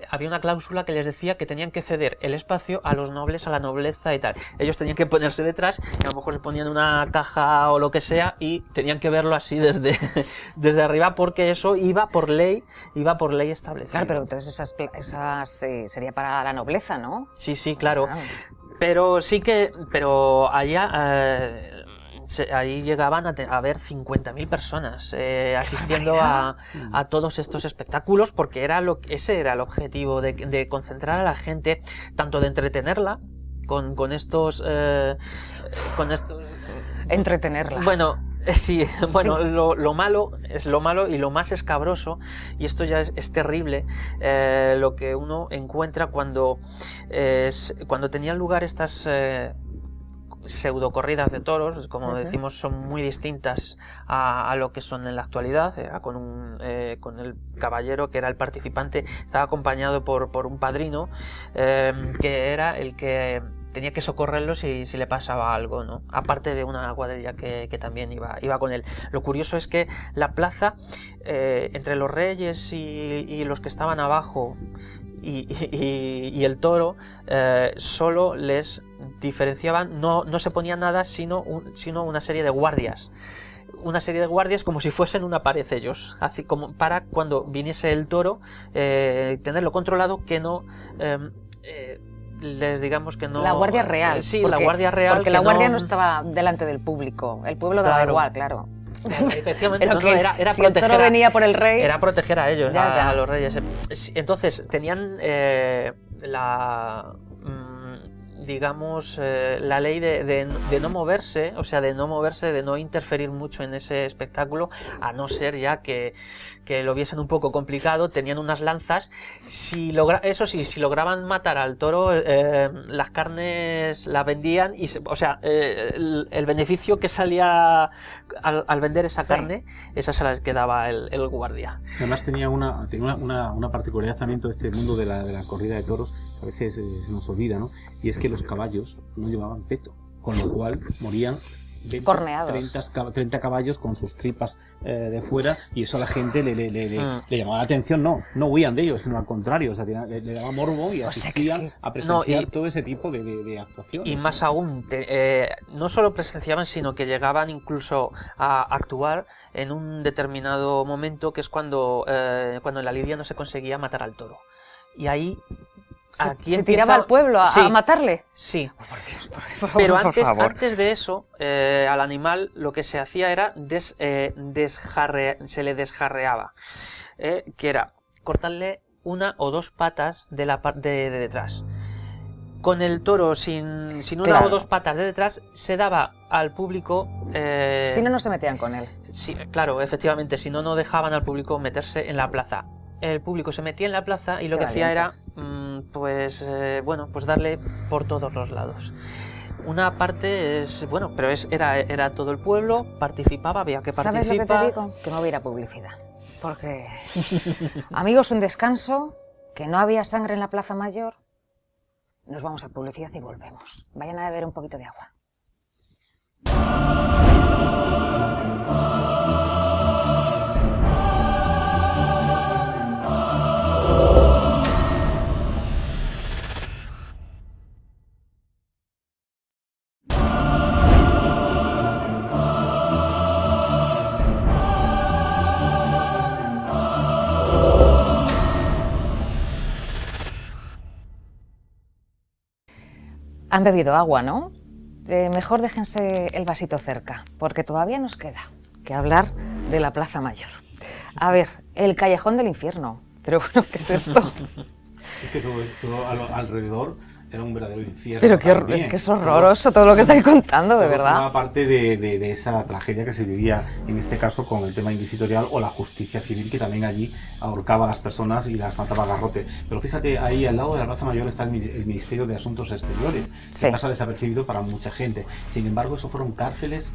había una cláusula que les decía que tenían que ceder el espacio a los nobles, a la nobleza y tal. Ellos tenían que ponerse detrás, y a lo mejor se ponían una caja o lo que sea, y tenían que verlo así desde arriba, porque eso iba por ley establecida. Claro, pero entonces esas sería para la nobleza, ¿no? Sí, claro. Pero ahí llegaban a haber 50.000 personas asistiendo a todos estos espectáculos, porque ese era el objetivo de concentrar a la gente, tanto de entretenerla con estos entretenerla. Bueno, sí, bueno, sí. Lo malo es lo malo, y lo más escabroso, y esto ya es terrible, lo que uno encuentra cuando tenían lugar estas pseudo corridas de toros, como decimos, son muy distintas a lo que son en la actualidad. Era con el caballero, que era el participante, estaba acompañado por un padrino, que era el que tenía que socorrerlo si le pasaba algo, ¿no? Aparte de una cuadrilla que también iba con él. Lo curioso es que la plaza, entre los reyes y los que estaban abajo y el toro, solo les diferenciaban, no se ponía nada, sino una serie de guardias. Una serie de guardias como si fuesen una pared ellos, así como para cuando viniese el toro, tenerlo controlado, que no... les digamos que no... La Guardia Real. Sí, la Guardia Real. Porque la Guardia no estaba delante del público. El pueblo daba igual, claro. Efectivamente, era si el toro venía por el rey... Era proteger a ellos, ya. A los reyes. Entonces, tenían digamos, la ley de no moverse, o sea, de no interferir mucho en ese espectáculo, a no ser ya que lo viesen un poco complicado. Tenían unas lanzas. Si lograban matar al toro, las carnes las vendían, o sea, el beneficio que salía al vender esa carne, esa se las quedaba el guardia. Además tenía una particularidad también todo este mundo de la corrida de toros, a veces se nos olvida, ¿no? Y es que los caballos no llevaban peto, con lo cual morían 30 caballos con sus tripas de fuera, y eso a la gente le llamaba la atención. No huían de ellos, sino al contrario, o sea, le daba morbo y asistían a presenciar todo ese tipo de actuaciones. Y más aún, no solo presenciaban, sino que llegaban incluso a actuar en un determinado momento, que es cuando en la lidia no se conseguía matar al toro. Y ahí... ¿Se tiraba al pueblo a matarle? Sí. Oh, por Dios, por favor, pero por favor. antes de eso, al animal lo que se hacía era se le desjarreaba, que era cortarle una o dos patas de la parte de detrás. Con el toro sin una o dos patas de detrás, se daba al público... si no se metían con él. Sí, claro, efectivamente, si no dejaban al público meterse en la plaza. el público se metía en la plaza y lo Qué que hacía era, valientes. pues darle por todos los lados. Una parte es, bueno, pero era todo el pueblo, participaba, había que participar. ¿Sabes lo que te digo? Que no voy a ir a publicidad. Porque, amigos, un descanso, que no había sangre en la Plaza Mayor. Nos vamos a publicidad y volvemos. Vayan a beber un poquito de agua. Han bebido agua, ¿no? Mejor déjense el vasito cerca, porque todavía nos queda que hablar de la Plaza Mayor. A ver, el callejón del infierno. Pero bueno, ¿qué es esto? Es que todo alrededor era un verdadero infierno. Pero es que es horroroso todo lo que estáis contando, de verdad. Formaba parte de esa tragedia que se vivía, en este caso, con el tema inquisitorial o la justicia civil, que también allí ahorcaba a las personas y las mataba a garrote. Pero fíjate, ahí al lado de la Plaza Mayor está el Ministerio de Asuntos Exteriores, que pasa desapercibido para mucha gente. Sin embargo, eso fueron cárceles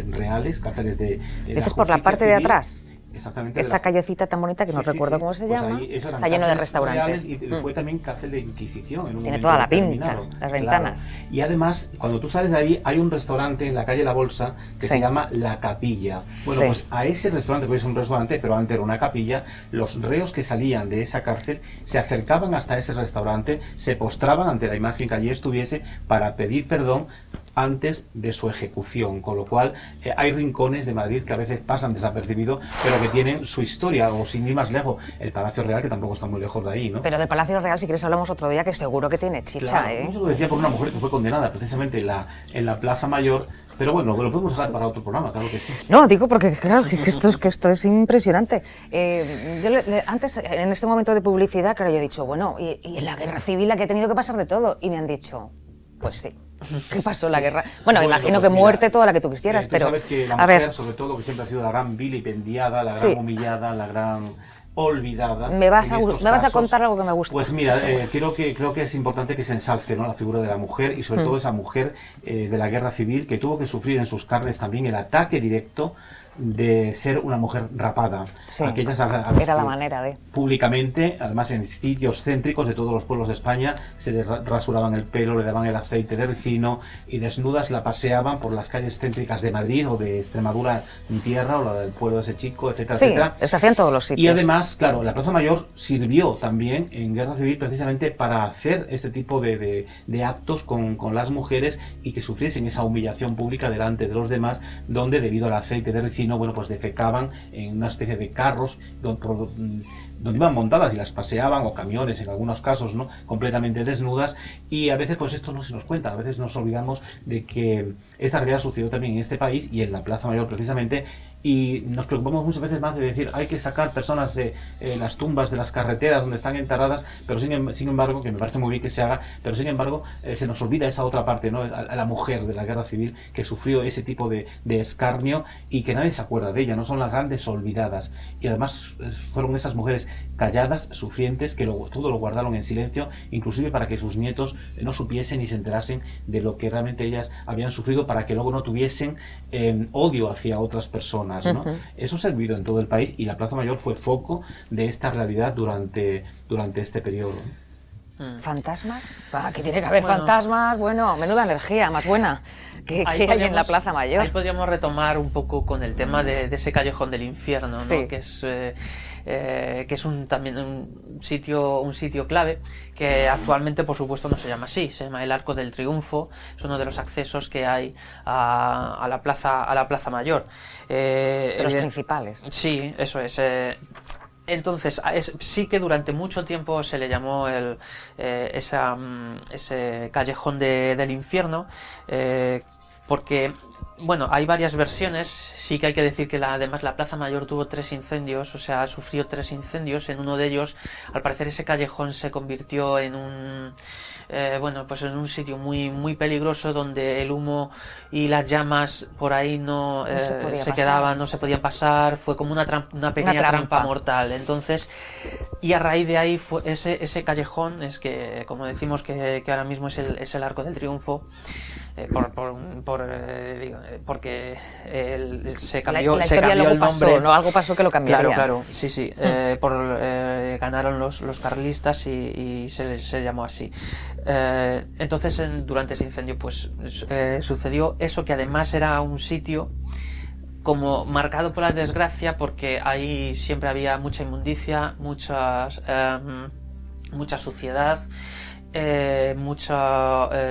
reales, cárceles de ¿Dices por la parte de atrás? Exactamente. Esa callecita tan bonita que no recuerdo cómo se llama, está lleno de restaurantes. Y fue también cárcel de Inquisición. En un Tiene toda la pinta, determinado. las ventanas. Claro. Y además, cuando tú sales de ahí, hay un restaurante en la calle La Bolsa que se llama La Capilla. Bueno, pues a ese restaurante, pues es un restaurante, pero antes era una capilla, los reos que salían de esa cárcel se acercaban hasta ese restaurante, se postraban ante la imagen que allí estuviese para pedir perdón antes de su ejecución, con lo cual hay rincones de Madrid que a veces pasan desapercibidos, pero que tienen su historia, o sin ir más lejos, el Palacio Real, que tampoco está muy lejos de ahí, ¿no? Pero del Palacio Real, si quieres, hablamos otro día, que seguro que tiene chicha, claro, no se lo decía por una mujer que fue condenada precisamente en la Plaza Mayor, pero bueno, lo podemos dejar para otro programa, claro que sí. No, digo porque, claro, que esto es impresionante. Yo antes, en este momento de publicidad, claro, yo he dicho, bueno, y en la guerra civil ha que ha tenido que pasar de todo, y me han dicho, pues sí. ¿Qué pasó en la guerra? Bueno, imagino que muerte toda la que tú quisieras, pero... Tú sabes que la mujer, sobre todo, que siempre ha sido la gran vilipendiada, la gran humillada, la gran olvidada. Me vas a contar algo que me gusta. Pues mira, creo que es importante que se ensalce, ¿no?, la figura de la mujer, y sobre todo esa mujer de la guerra civil, que tuvo que sufrir en sus carnes también el ataque directo de ser una mujer rapada. Sí, aquellas era la manera de... Públicamente, además en sitios céntricos de todos los pueblos de España, se le rasuraban el pelo, le daban el aceite de ricino y desnudas la paseaban por las calles céntricas de Madrid o de Extremadura, mi tierra, o la del pueblo de ese chico, etcétera, etcétera. Se hacía en todos los sitios. Y además, claro, la Plaza Mayor sirvió también en Guerra Civil precisamente para hacer este tipo de actos con las mujeres y que sufriesen esa humillación pública delante de los demás, donde debido al aceite de ricino, bueno, pues defecaban en una especie de carros donde iban montadas y las paseaban, o camiones en algunos casos, ¿no?, completamente desnudas, y a veces pues esto no se nos cuenta, a veces nos olvidamos de que esta realidad sucedió también en este país y en la Plaza Mayor precisamente, y nos preocupamos muchas veces más de decir hay que sacar personas de las tumbas de las carreteras donde están enterradas, pero sin embargo, que me parece muy bien que se haga, pero sin embargo se nos olvida esa otra parte, ¿no?, a la mujer de la guerra civil que sufrió ese tipo de escarnio y que nadie se acuerda de ella, no son las grandes olvidadas, y además fueron esas mujeres calladas, sufrientes, que todo lo guardaron en silencio, inclusive para que sus nietos no supiesen ni se enterasen de lo que realmente ellas habían sufrido, para que luego no tuviesen odio hacia otras personas, ¿no? Eso se ha vivido en todo el país, y la Plaza Mayor fue foco de esta realidad durante este periodo. ¿Fantasmas? ¿Qué tiene que haber fantasmas? Bueno, menuda energía más buena que hay en la Plaza Mayor. Ahí podríamos retomar un poco con el tema de ese callejón del infierno, ¿no? Sí. Que es también un sitio clave, que actualmente por supuesto no se llama así, se llama el Arco del Triunfo, es uno de los accesos que hay a la Plaza Mayor. De los principales. Sí, eso es. Entonces, sí que durante mucho tiempo se le llamó ese callejón del infierno, porque, bueno, hay varias versiones. Sí que hay que decir que además la Plaza Mayor tuvo 3 incendios, o sea, sufrió 3 incendios. En uno de ellos, al parecer, ese callejón se convirtió en un, pues en un sitio muy peligroso, donde el humo y las llamas por ahí no se quedaban, no se podían pasar. Fue como una pequeña trampa mortal. Entonces, y a raíz de ahí fue ese callejón, es que, como decimos, que ahora mismo es el Arco del Triunfo. Porque se cambió, la historia luego pasó, el nombre. ¿no? Algo pasó que lo cambiaría. Claro, sí. Ganaron los carlistas y se llamó así. Entonces, durante ese incendio, pues sucedió eso, que además era un sitio como marcado por la desgracia, porque ahí siempre había mucha inmundicia, mucha suciedad,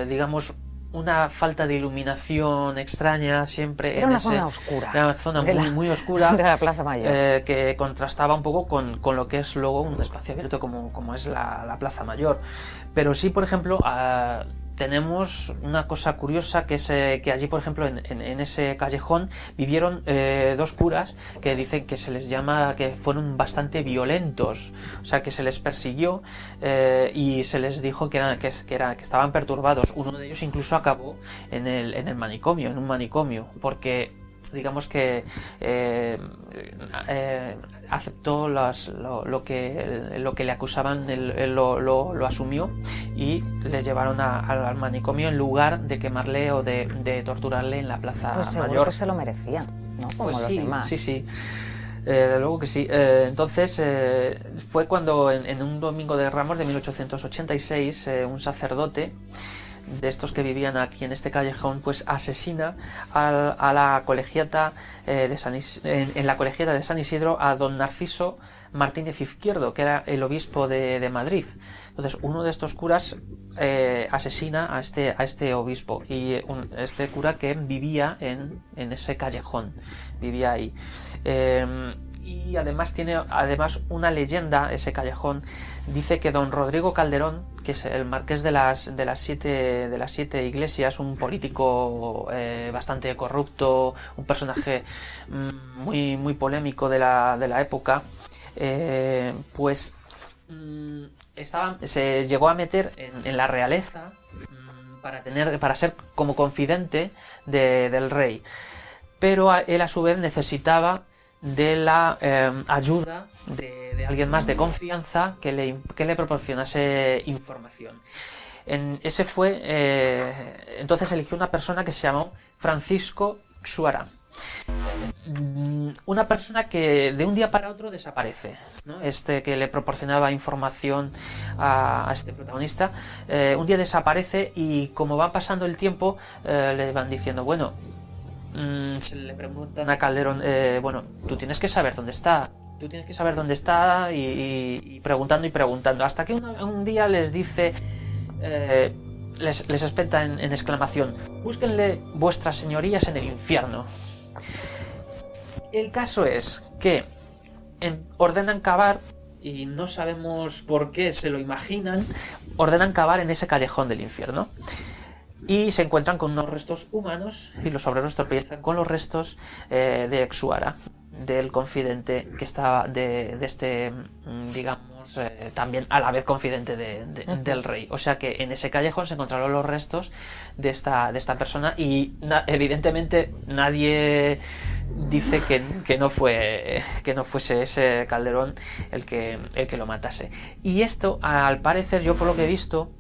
digamos, una falta de iluminación extraña siempre. Era una zona oscura. Era una zona muy oscura. De la Plaza Mayor. Que contrastaba un poco con lo que es luego un espacio abierto como es la Plaza Mayor. Pero sí, por ejemplo, tenemos una cosa curiosa, que es que allí, por ejemplo, en ese callejón vivieron 2 curas que dicen que se les llama que fueron bastante violentos, o sea, que se les persiguió y se les dijo que estaban perturbados. Uno de ellos incluso acabó en un manicomio, porque digamos que aceptó lo que le acusaban, él lo asumió y le llevaron al manicomio en lugar de quemarle o de torturarle en la Plaza pues seguro Mayor. Que se lo merecía, ¿no? Como Pues los demás. Sí. De luego que sí. Entonces fue cuando en un domingo de Ramos de 1886 un sacerdote de estos que vivían aquí en este callejón, pues asesina a la colegiata en la colegiata de San Isidro a don Narciso Martínez Izquierdo, que era el obispo de Madrid. Entonces uno de estos curas asesina a este obispo, y este cura que vivía en ese callejón, vivía ahí. Y además tiene una leyenda, ese callejón. Dice que don Rodrigo Calderón, que es el marqués de las siete iglesias, un político bastante corrupto, un personaje muy polémico de la época, pues se llegó a meter en la realeza para ser como confidente del rey, pero él a su vez necesitaba de la ayuda de alguien más de confianza que le proporcionase información. Entonces eligió una persona que se llamó Francisco Suara. Una persona que de un día para otro desaparece, ¿no? Que le proporcionaba información a este protagonista, un día desaparece, y como va pasando el tiempo le van diciendo, bueno, se le preguntan a Calderón, tú tienes que saber dónde está, y preguntando, hasta que un día les dice, les espeta en exclamación: búsquenle vuestras señorías en el infierno. El caso es que ordenan cavar, y no sabemos por qué, se lo imaginan, ordenan cavar en ese callejón del infierno. Y se encuentran con unos restos humanos, y los obreros tropiezan con los restos de Exuara, del confidente que estaba de este, digamos, también a la vez confidente del rey. O sea que en ese callejón se encontraron los restos de esta persona, y evidentemente nadie dice que no fuese ese Calderón el que lo matase. Y esto, al parecer, yo por lo que he visto,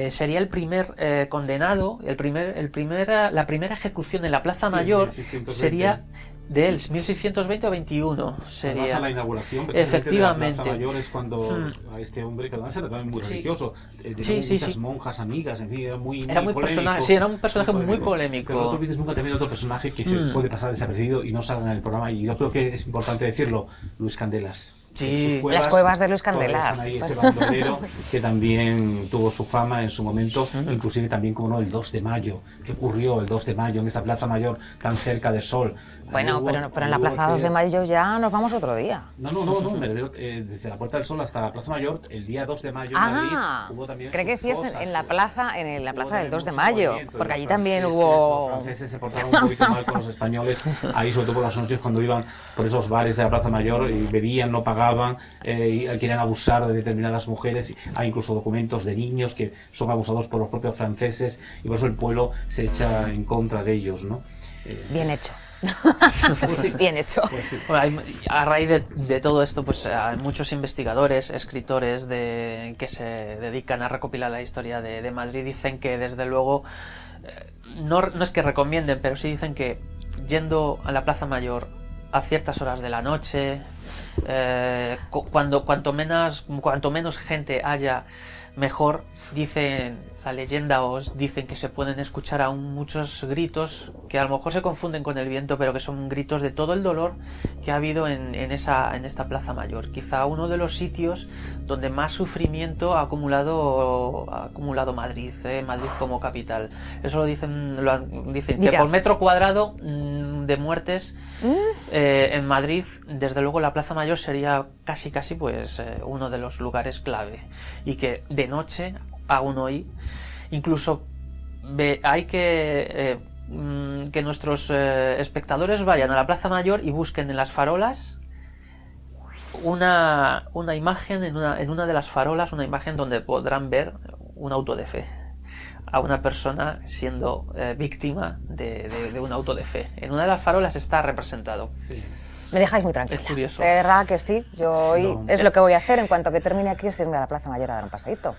sería el primer condenado, la primera ejecución en la Plaza Mayor, 1620. Sería de él, 1620 o 21 sería. Además, a la inauguración, efectivamente, de la Plaza Mayor es cuando a este hombre, que además era también muy religioso, muchas monjas amigas, en fin, era muy polémico. Era un personaje muy polémico. Pero no te olvides nunca también otro personaje que se puede pasar desapercibido y no salga en el programa, y yo creo que es importante decirlo: Luis Candelas. Sí, las cuevas de Luis todavía Candelas. están ahí ese bandolero que también tuvo su fama en su momento, inclusive también, como no, el 2 de mayo. ¿Qué ocurrió el 2 de mayo en esa Plaza Mayor tan cerca de Sol? Bueno, pero en la Plaza 2 de Mayo ya nos vamos otro día. No, me refiero desde la Puerta del Sol hasta la Plaza Mayor, el día 2 de mayo en Madrid hubo también creo que decías cosas, en la plaza del 2 de mucho mayo, movimiento, porque los allí también franceses, hubo... Los franceses se portaron un poquito mal con los españoles, ahí sobre todo por las noches cuando iban por esos bares de la Plaza Mayor y bebían, no pagaban, y querían abusar de determinadas mujeres. Hay incluso documentos de niños que son abusados por los propios franceses y por eso el pueblo se echa en contra de ellos, ¿no? Bien hecho. Bien hecho. Pues sí. Bueno, a raíz de todo esto, pues hay muchos investigadores, escritores que se dedican a recopilar la historia de Madrid, dicen que desde luego, no es que recomienden, pero sí dicen que yendo a la Plaza Mayor a ciertas horas de la noche, cuanto menos gente haya, mejor. Dicen, la leyenda os dicen que se pueden escuchar aún muchos gritos que a lo mejor se confunden con el viento, pero que son gritos de todo el dolor que ha habido en esta Plaza Mayor. Quizá uno de los sitios donde más sufrimiento ha acumulado Madrid, Madrid como capital. Eso lo dicen que por metro cuadrado de muertes en Madrid, desde luego la Plaza Mayor sería casi pues uno de los lugares clave, y que de noche aún hoy incluso hay que nuestros espectadores vayan a la Plaza Mayor y busquen en las farolas una imagen, en una de las farolas, una imagen donde podrán ver un auto de fe, a una persona siendo víctima de un auto de fe. En una de las farolas está representado. Sí. Me dejáis muy tranquila. Es curioso. De verdad que sí. Yo hoy es lo que voy a hacer en cuanto que termine aquí, es irme a la Plaza Mayor a dar un paseíto.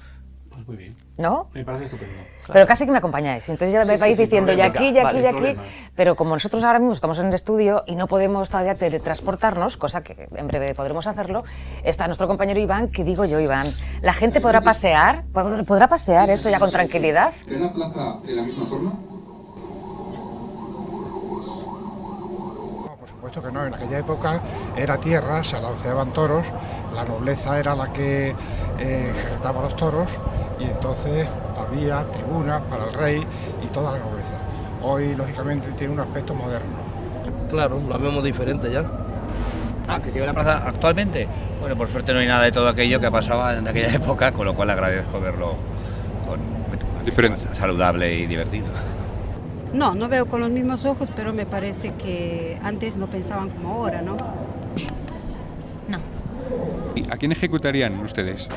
Pues muy bien. ¿No? Me parece estupendo. Claro. Pero casi que me acompañáis. Entonces ya me vais diciendo, y aquí, y aquí, y aquí. Pero como nosotros ahora mismo estamos en el estudio y no podemos todavía teletransportarnos, cosa que en breve podremos hacerlo, está nuestro compañero Iván, que digo yo, Iván, ¿la gente podrá pasear? ¿Podrá pasear eso ya con tranquilidad? ¿Es la plaza de la misma forma? No, por supuesto que no. En aquella época era tierra, se lanceaban toros, la nobleza era la que ejercitaba los toros, y entonces había tribunas para el rey y toda la nobleza. Hoy, lógicamente, tiene un aspecto moderno. Claro, lo vemos diferente ya. ¿Que lleve la plaza actualmente? Bueno, por suerte no hay nada de todo aquello que pasaba en aquella época, con lo cual agradezco verlo Diferente. saludable y divertido. No veo con los mismos ojos, pero me parece que antes no pensaban como ahora, ¿no? No. ¿Y a quién ejecutarían ustedes?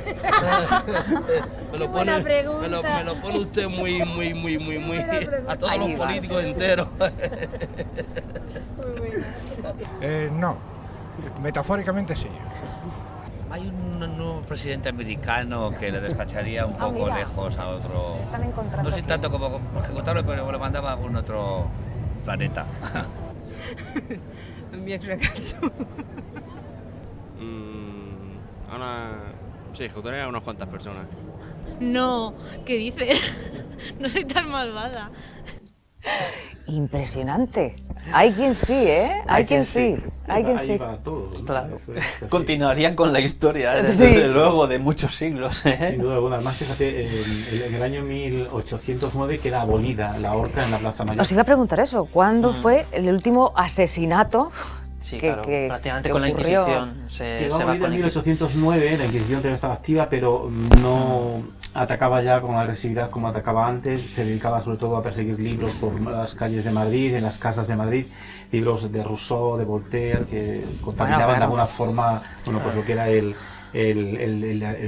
Me lo Buena pone, pregunta. me lo pone usted muy a todos Ahí los va. políticos enteros. No, metafóricamente sí. Hay un nuevo presidente americano que le despacharía un poco mira. lejos a otro... Se están encontrando No sé aquí. tanto como ejecutarlo, pero lo mandaba a algún otro planeta. Mi ex ragazzo. Sí, ejecutaría a unas cuantas personas. No, ¿qué dices? No soy tan malvada. Impresionante. Hay quien sí, ¿eh? Hay quien sí. Hay quien Ahí sí. va todo, ¿no? Claro. Eso es así. Continuarían con la historia, Sí. desde luego, de muchos siglos. Sin duda alguna. Además, fíjate, en el año 1809 queda abolida la horca en la Plaza Mayor. Os iba a preguntar eso. ¿Cuándo fue el último asesinato Sí, que- claro, que- prácticamente que con la ocurrió? Inquisición. Se Quedó va abolida con en la Inquisición. 1809, la Inquisición todavía estaba activa, pero no atacaba ya con agresividad como atacaba antes. Se dedicaba sobre todo a perseguir libros por las calles de Madrid, en las casas de Madrid, libros de Rousseau, de Voltaire, que contaminaban claro. de alguna forma, bueno, pues lo que era el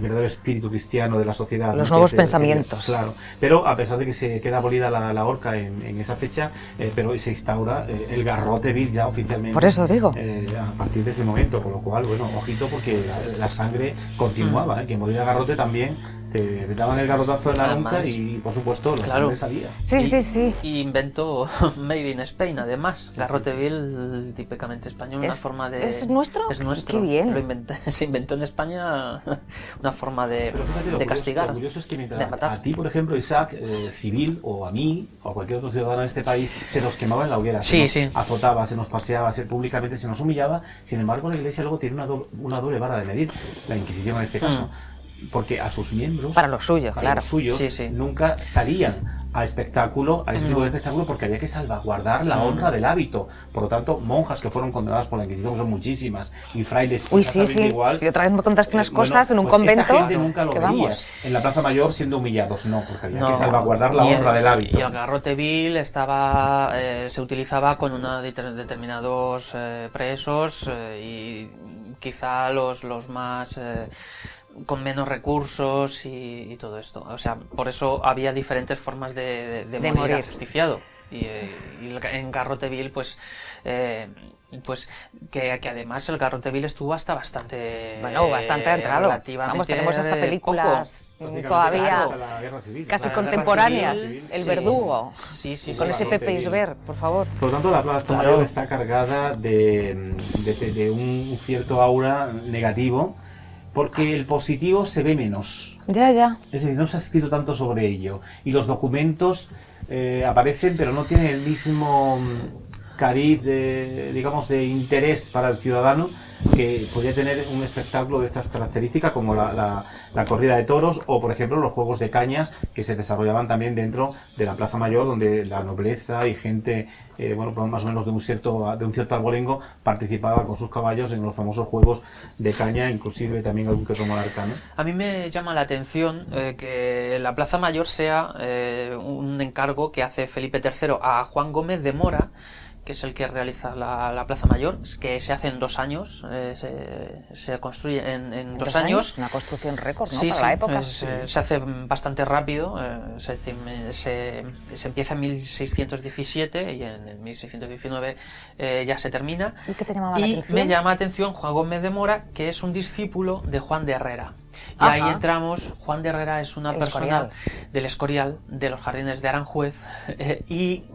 verdadero espíritu cristiano de la sociedad. Los ¿no? nuevos Que es pensamientos. claro, pero a pesar de que se queda abolida la horca en esa fecha, pero se instaura el garrote vil ya oficialmente. Por eso digo. A partir de ese momento, con lo cual, bueno, ojito, porque la sangre continuaba, que morir a garrote también te daban el garrotazo en la nuca Además, y, por supuesto, la claro. sangre salía. Sí. Y inventó Made in Spain, además. Garroteville, típicamente español, una forma de... ¿Es nuestro? Es nuestro. Qué bien. Se inventó en España una forma de, Pero fíjate, de castigar, lo curioso es que mientras de matar. a ti, por ejemplo, Isaac, civil, o a mí, o a cualquier otro ciudadano de este país, se nos quemaba en la hoguera, se nos azotaba, se nos paseaba, públicamente se nos humillaba. Sin embargo, la Iglesia luego tiene una doble vara de medir, la Inquisición en este caso. Porque a sus miembros, para los suyos, nunca salían a espectáculo, a ese tipo de espectáculo, porque había que salvaguardar la honra del hábito. Por lo tanto, monjas que fueron condenadas por la Inquisición, son muchísimas, y frailes igual. Si otra vez me contaste unas cosas en un convento, esta gente nunca lo veía en la Plaza Mayor siendo humillados, no, porque había que salvaguardar la honra del hábito. Y el garroteville se utilizaba con determinados presos y quizá los más... con menos recursos y todo esto. O sea, por eso había diferentes formas de morir ajusticiado. Y en Garroteville, pues que además el Garroteville estuvo hasta bastante... bastante entrado. Vamos, tenemos hasta películas todavía casi contemporáneas. El Verdugo. Sí, con ese Pepe Isbert, por favor. Por lo tanto, la Plaza Mayor está cargada de un cierto aura negativo, porque el positivo se ve menos. Ya. Es decir, no se ha escrito tanto sobre ello. Y los documentos aparecen, pero no tienen el mismo cariz de interés para el ciudadano que podría tener un espectáculo de estas características, como la corrida de toros, o por ejemplo los juegos de cañas que se desarrollaban también dentro de la Plaza Mayor, donde la nobleza y gente más o menos de un cierto abolengo participaba con sus caballos en los famosos juegos de caña, inclusive también algún que otro monarca, ¿no? A mí me llama la atención que la Plaza Mayor sea un encargo que hace Felipe III a Juan Gómez de Mora, que es el que realiza la Plaza Mayor, que se hace en 2 años, se construye en 2 años. Una construcción récord, ¿no? Sí, para la época. Se hace bastante rápido, se empieza en 1617 y en el 1619 ya se termina. ¿Y qué te llamaba la atención? Me llama la atención Juan Gómez de Mora, que es un discípulo de Juan de Herrera. Y ahí entramos. Juan de Herrera es una persona del Escorial, de los Jardines de Aranjuez, y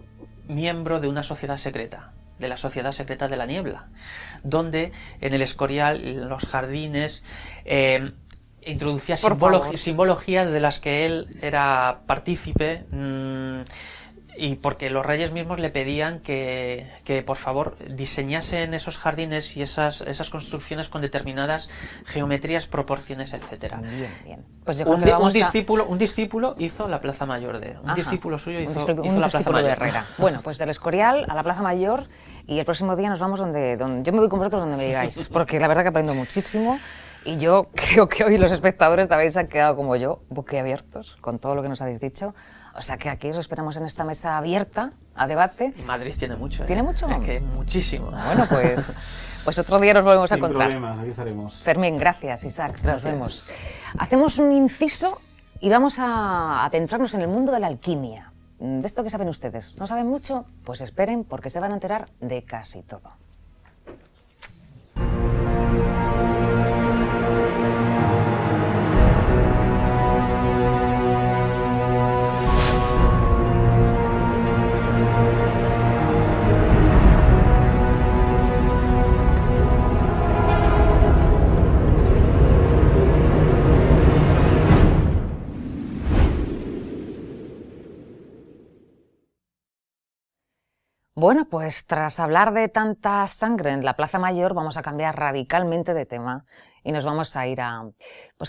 miembro de una sociedad secreta, de la Sociedad Secreta de la Niebla, donde en el Escorial, en los jardines, introducía simbologías de las que él era partícipe, y porque los reyes mismos le pedían que por favor diseñase en esos jardines y esas construcciones con determinadas geometrías, proporciones, etcétera. Bien. Pues yo creo que un discípulo hizo la Plaza Mayor discípulo suyo hizo la Plaza Mayor de Herrera. Bueno, pues del Escorial a la Plaza Mayor, y el próximo día nos vamos donde yo me voy con vosotros donde me digáis, porque la verdad que aprendo muchísimo. Y yo creo que hoy los espectadores también se han quedado como yo, boquiabiertos con todo lo que nos habéis dicho. O sea que aquí os esperamos en esta mesa abierta a debate. Y Madrid tiene mucho. ¿Tiene mucho? Es que muchísimo. Bueno, pues otro día nos volvemos a encontrar. Sin problemas, aquí estaremos. Fermín, gracias, Isaac. Nos vemos. Hacemos un inciso y vamos a adentrarnos en el mundo de la alquimia. De esto que saben ustedes. ¿No saben mucho? Pues esperen, porque se van a enterar de casi todo. Bueno, pues tras hablar de tanta sangre en la Plaza Mayor, vamos a cambiar radicalmente de tema y nos vamos a ir a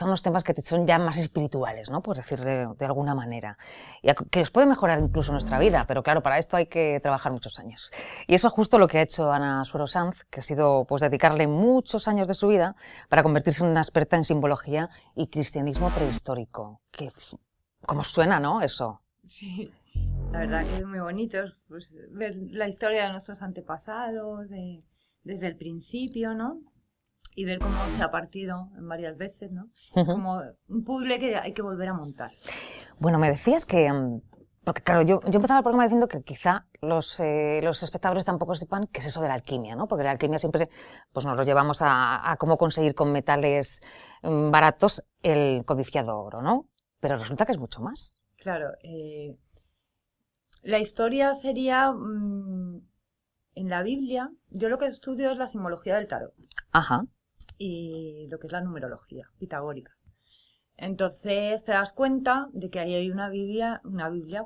unos temas que son ya más espirituales, ¿no? Por decir de alguna manera, y que os puede mejorar incluso nuestra vida, pero claro, para esto hay que trabajar muchos años. Y eso es justo lo que ha hecho Ana Suero Sanz, que ha sido dedicarle muchos años de su vida para convertirse en una experta en simbología y cristianismo prehistórico. Que, ¿cómo suena, no? Eso. Sí. La verdad que es muy bonito pues, ver la historia de nuestros antepasados, desde el principio, ¿no? Y ver cómo se ha partido en varias veces, ¿no? Como un puzzle que hay que volver a montar. Bueno, me decías que... Porque claro, yo empezaba el programa diciendo que quizá los espectadores tampoco sepan qué es eso de la alquimia, ¿no? Porque la alquimia siempre pues nos lo llevamos a cómo conseguir con metales baratos el codiciado oro, ¿no? pero resulta que es mucho más. Claro, la historia sería, en la Biblia, yo lo que estudio es la simbología del tarot. Ajá. Y lo que es la numerología pitagórica. Entonces te das cuenta de que ahí hay una Biblia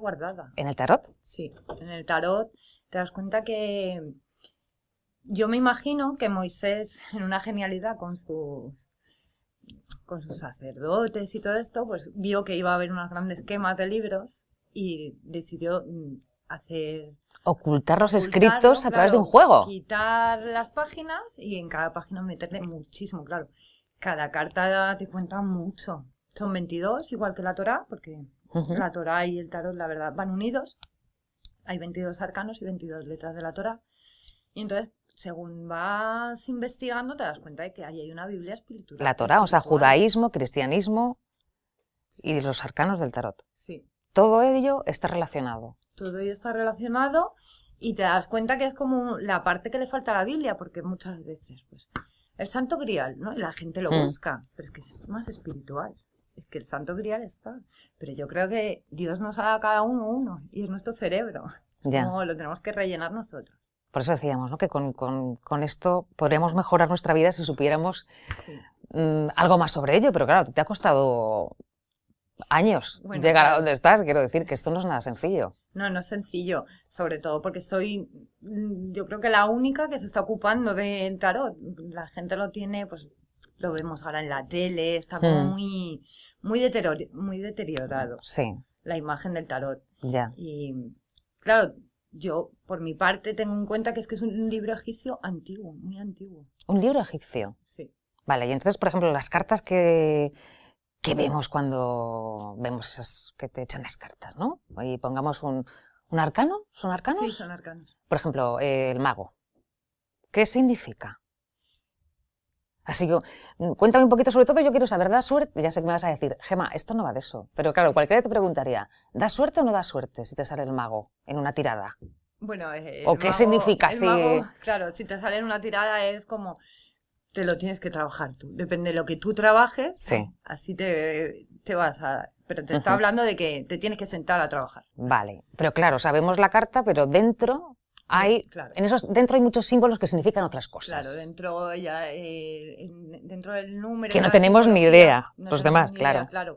guardada. ¿En el tarot? Sí, en el tarot te das cuenta que yo me imagino que Moisés, en una genialidad con sus sacerdotes y todo esto, pues vio que iba a haber unos grandes quemas de libros y decidió ocultar los escritos a través de un juego. Quitar las páginas y en cada página meterle muchísimo, claro. Cada carta te cuenta mucho. Son 22, igual que la Torá, porque la Torá y el tarot, la verdad, van unidos. Hay 22 arcanos y 22 letras de la Torá. Y entonces, según vas investigando, te das cuenta de que ahí hay una Biblia espiritual. La Torá, o sea, judaísmo, cristianismo y los arcanos del tarot. Sí. Todo ello está relacionado. Todo ello está relacionado y te das cuenta que es como la parte que le falta a la Biblia, porque muchas veces, pues, el Santo Grial, ¿no? Y la gente lo busca, pero es que es más espiritual. Es que el Santo Grial está. Pero yo creo que Dios nos ha dado a cada uno y es nuestro cerebro. Ya. No, lo tenemos que rellenar nosotros. Por eso decíamos, ¿no? Que con esto podríamos mejorar nuestra vida si supiéramos algo más sobre ello. Pero claro, te ha costado años llegar a donde estás. Quiero decir que esto no es nada sencillo. No, no es sencillo, sobre todo porque soy, yo creo que la única que se está ocupando del tarot. La gente lo tiene, pues lo vemos ahora en la tele, está como muy deteriorado. Sí. La imagen del tarot. Ya. Y claro, yo por mi parte tengo en cuenta que es un libro egipcio antiguo, muy antiguo. ¿Un libro egipcio? Sí. Vale, y entonces, por ejemplo, las cartas que vemos cuando vemos esas que te echan las cartas, ¿no? Y pongamos un arcano, ¿son arcanos? Sí, son arcanos. Por ejemplo, el mago. ¿Qué significa? Así que cuéntame un poquito sobre todo, yo quiero saber, ¿da suerte? Ya sé que me vas a decir, Gemma, esto no va de eso. Pero claro, cualquiera te preguntaría, ¿da suerte o no da suerte si te sale el mago en una tirada? Bueno, ¿o qué significa? El mago, claro, si te sale en una tirada es como, te lo tienes que trabajar tú. Depende de lo que tú trabajes, sí. Así te vas a... Pero te está hablando de que te tienes que sentar a trabajar. Vale, pero claro, sabemos la carta, pero dentro... dentro hay muchos símbolos que significan otras cosas. Claro, dentro del número... Que no tenemos ni idea, los demás, claro. Claro,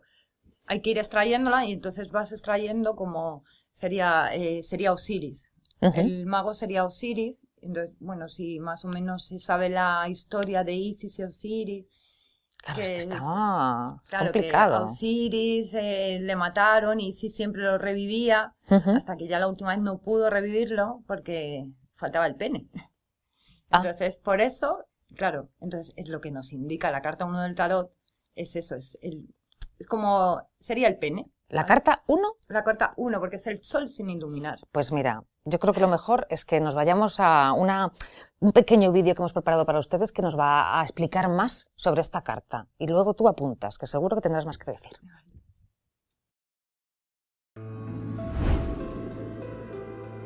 hay que ir extrayéndola y entonces vas extrayendo como sería Osiris. El mago sería Osiris. Entonces, bueno, si más o menos se sabe la historia de Isis y Osiris... Claro, es que estaba complicado. Que a Osiris le mataron y Isis siempre lo revivía, hasta que ya la última vez no pudo revivirlo porque faltaba el pene. Entonces, por eso, claro, entonces es lo que nos indica la carta 1 del tarot, es eso, es como, sería el pene. ¿La carta 1? La carta 1, porque es el sol sin iluminar. Pues mira, yo creo que lo mejor es que nos vayamos a un pequeño vídeo que hemos preparado para ustedes que nos va a explicar más sobre esta carta. Y luego tú apuntas, que seguro que tendrás más que decir.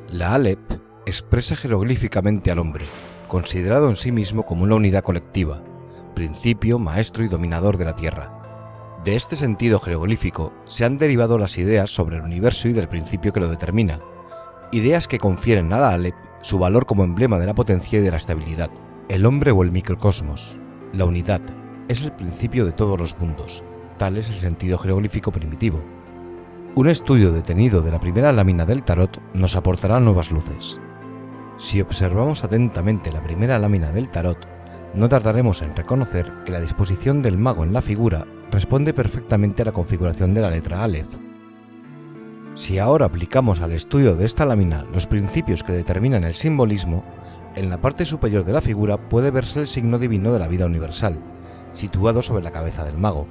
La Aleph expresa jeroglíficamente al hombre, considerado en sí mismo como una unidad colectiva, principio, maestro y dominador de la tierra. De este sentido jeroglífico se han derivado las ideas sobre el universo y del principio que lo determina, ideas que confieren a la Aleph su valor como emblema de la potencia y de la estabilidad. El hombre o el microcosmos, la unidad, es el principio de todos los mundos, tal es el sentido jeroglífico primitivo. Un estudio detenido de la primera lámina del tarot nos aportará nuevas luces. Si observamos atentamente la primera lámina del tarot, no tardaremos en reconocer que la disposición del mago en la figura responde perfectamente a la configuración de la letra Aleph. Si ahora aplicamos al estudio de esta lámina los principios que determinan el simbolismo, en la parte superior de la figura puede verse el signo divino de la vida universal, situado sobre la cabeza del mago.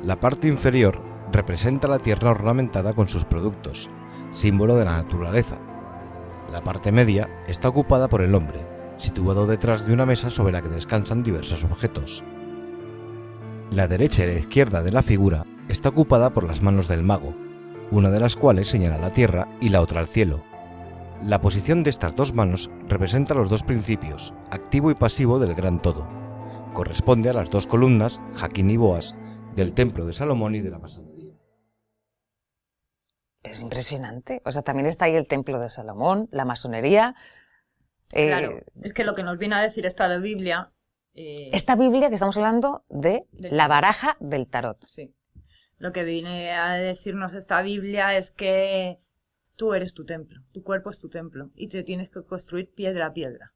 La parte inferior representa la tierra ornamentada con sus productos, símbolo de la naturaleza. La parte media está ocupada por el hombre, situado detrás de una mesa sobre la que descansan diversos objetos. La derecha y la izquierda de la figura está ocupada por las manos del mago, una de las cuales señala la tierra y la otra al cielo. La posición de estas dos manos representa los dos principios, activo y pasivo del gran todo. Corresponde a las dos columnas, Jaquín y Boas, del Templo de Salomón y de la masonería. Es impresionante. O sea, también está ahí el Templo de Salomón, la masonería. Claro, es que lo que nos viene a decir esta Biblia... Esta Biblia que estamos hablando de la baraja del tarot. Sí. Lo que viene a decirnos esta Biblia es que tú eres tu templo, tu cuerpo es tu templo y te tienes que construir piedra a piedra.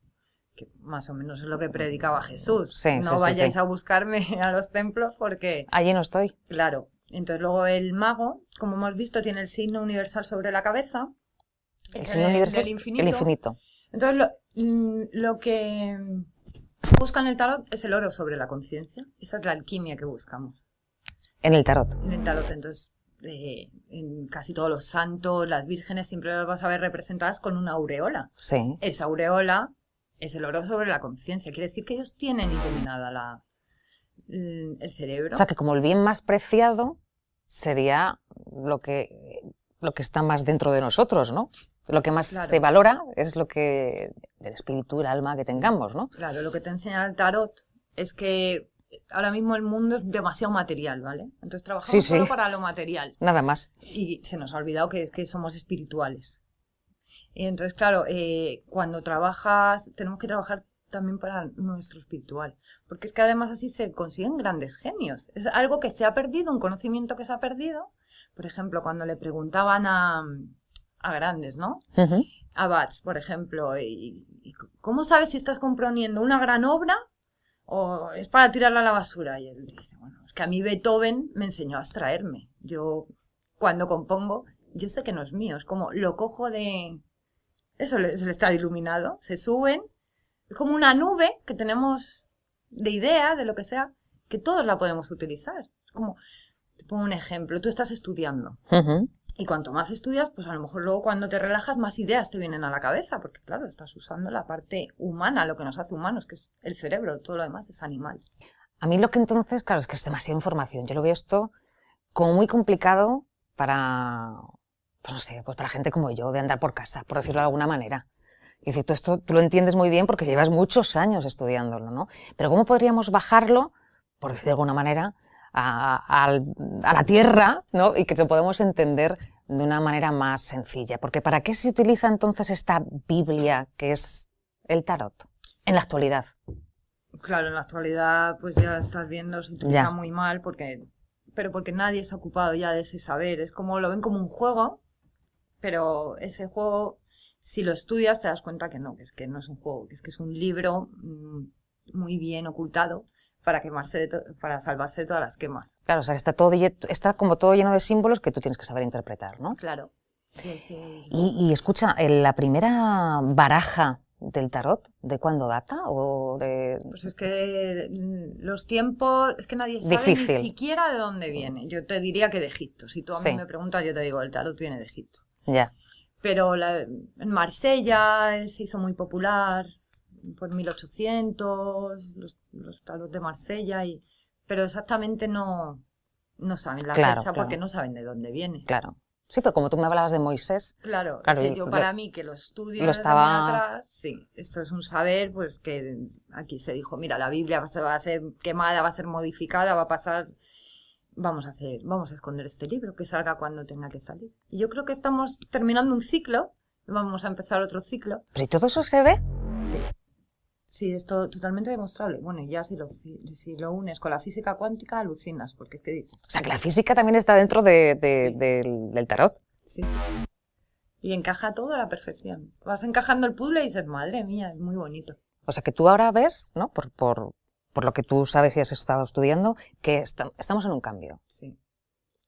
Que más o menos es lo que predicaba Jesús. Sí, no sí, vayáis sí. a buscarme a los templos porque... Allí no estoy. Claro. Entonces luego el mago, como hemos visto, tiene el signo universal sobre la cabeza. El signo universal, del infinito. el infinito. Entonces lo que busca en el tarot es el oro sobre la conciencia. Esa es la alquimia que buscamos. En el tarot. En el tarot, entonces, en casi todos los santos, las vírgenes, siempre las vas a ver representadas con una aureola. Sí. Esa aureola es el oro sobre la conciencia. Quiere decir que ellos tienen iluminada el cerebro. O sea, que como el bien más preciado sería lo que está más dentro de nosotros, ¿no? Lo que más Claro. se valora es lo que el espíritu, el alma que tengamos, ¿no? Claro, lo que te enseña el tarot es que ahora mismo el mundo es demasiado material, ¿vale? Entonces trabajamos Sí, sí. solo para lo material. Nada más. Y se nos ha olvidado que somos espirituales. Y entonces, claro, cuando trabajas, tenemos que trabajar también para nuestro espiritual. Porque es que además así se consiguen grandes genios. Es algo que se ha perdido, un conocimiento que se ha perdido. Por ejemplo, cuando le preguntaban a grandes, ¿no? Ujú. A Bach, por ejemplo, y ¿cómo sabes si estás componiendo una gran obra o es para tirarla a la basura? Y él dice, bueno, es que a mí Beethoven me enseñó a abstraerme. Yo, cuando compongo, yo sé que no es mío, es como lo cojo de... Eso se le está iluminado, se suben, es como una nube que tenemos de ideas, de lo que sea, que todos la podemos utilizar. Es como, te pongo un ejemplo, tú estás estudiando. Ujú. Y cuanto más estudias, pues a lo mejor luego cuando te relajas más ideas te vienen a la cabeza, porque claro, estás usando la parte humana, lo que nos hace humanos, que es el cerebro, todo lo demás es animal. A mí lo que entonces, claro, es que es demasiada información. Yo lo veo esto como muy complicado para, pues no sé, pues para gente como yo, de andar por casa, por decirlo de alguna manera. Y decir, esto tú lo entiendes muy bien porque llevas muchos años estudiándolo, ¿no? Pero ¿cómo podríamos bajarlo, por decir de alguna manera, a la tierra, ¿no? Y que lo podemos entender de una manera más sencilla? Porque ¿para qué se utiliza entonces esta Biblia que es el tarot en la actualidad? Claro, en la actualidad, pues ya estás viendo, se utiliza Ya. muy mal, pero porque nadie se ha ocupado ya de ese saber. Es como, lo ven como un juego, pero ese juego, si lo estudias, te das cuenta que no es un juego, que es un libro muy bien ocultado para para salvarse de todas las quemas. Claro, o sea, está como todo lleno de símbolos que tú tienes que saber interpretar, ¿no? Claro. Y escucha, la primera baraja del tarot, ¿de cuándo data? ¿O de...? Pues es que los tiempos, es que nadie sabe Difícil. ni siquiera de dónde viene. Yo te diría que de Egipto. Si tú a mí Sí. me preguntas, yo te digo, el tarot viene de Egipto. Ya. Pero en Marsella se hizo muy popular por 1800, los tarot de Marsella, pero exactamente no saben la Claro, fecha claro. porque no saben de dónde viene. Claro. Sí, pero como tú me hablabas de Moisés... Claro, Claro, es que yo para mí que lo estudio lo desde estaba- muy atrás, sí, esto es un saber, pues que aquí se dijo, mira, la Biblia va a ser quemada, va a ser modificada, va a pasar, vamos a esconder este libro, que salga cuando tenga que salir. Y yo creo que estamos terminando un ciclo, vamos a empezar otro ciclo. ¿Pero y todo eso se ve? Sí. Sí, esto totalmente demostrable. Bueno, y ya si lo unes con la física cuántica, alucinas, porque es que dices. O sea, que la física también está dentro del tarot. Sí, sí. Y encaja todo a la perfección. Vas encajando el puzzle y dices, madre mía, es muy bonito. O sea, que tú ahora ves, ¿no? Por lo que tú sabes y has estado estudiando, que estamos en un cambio. Sí.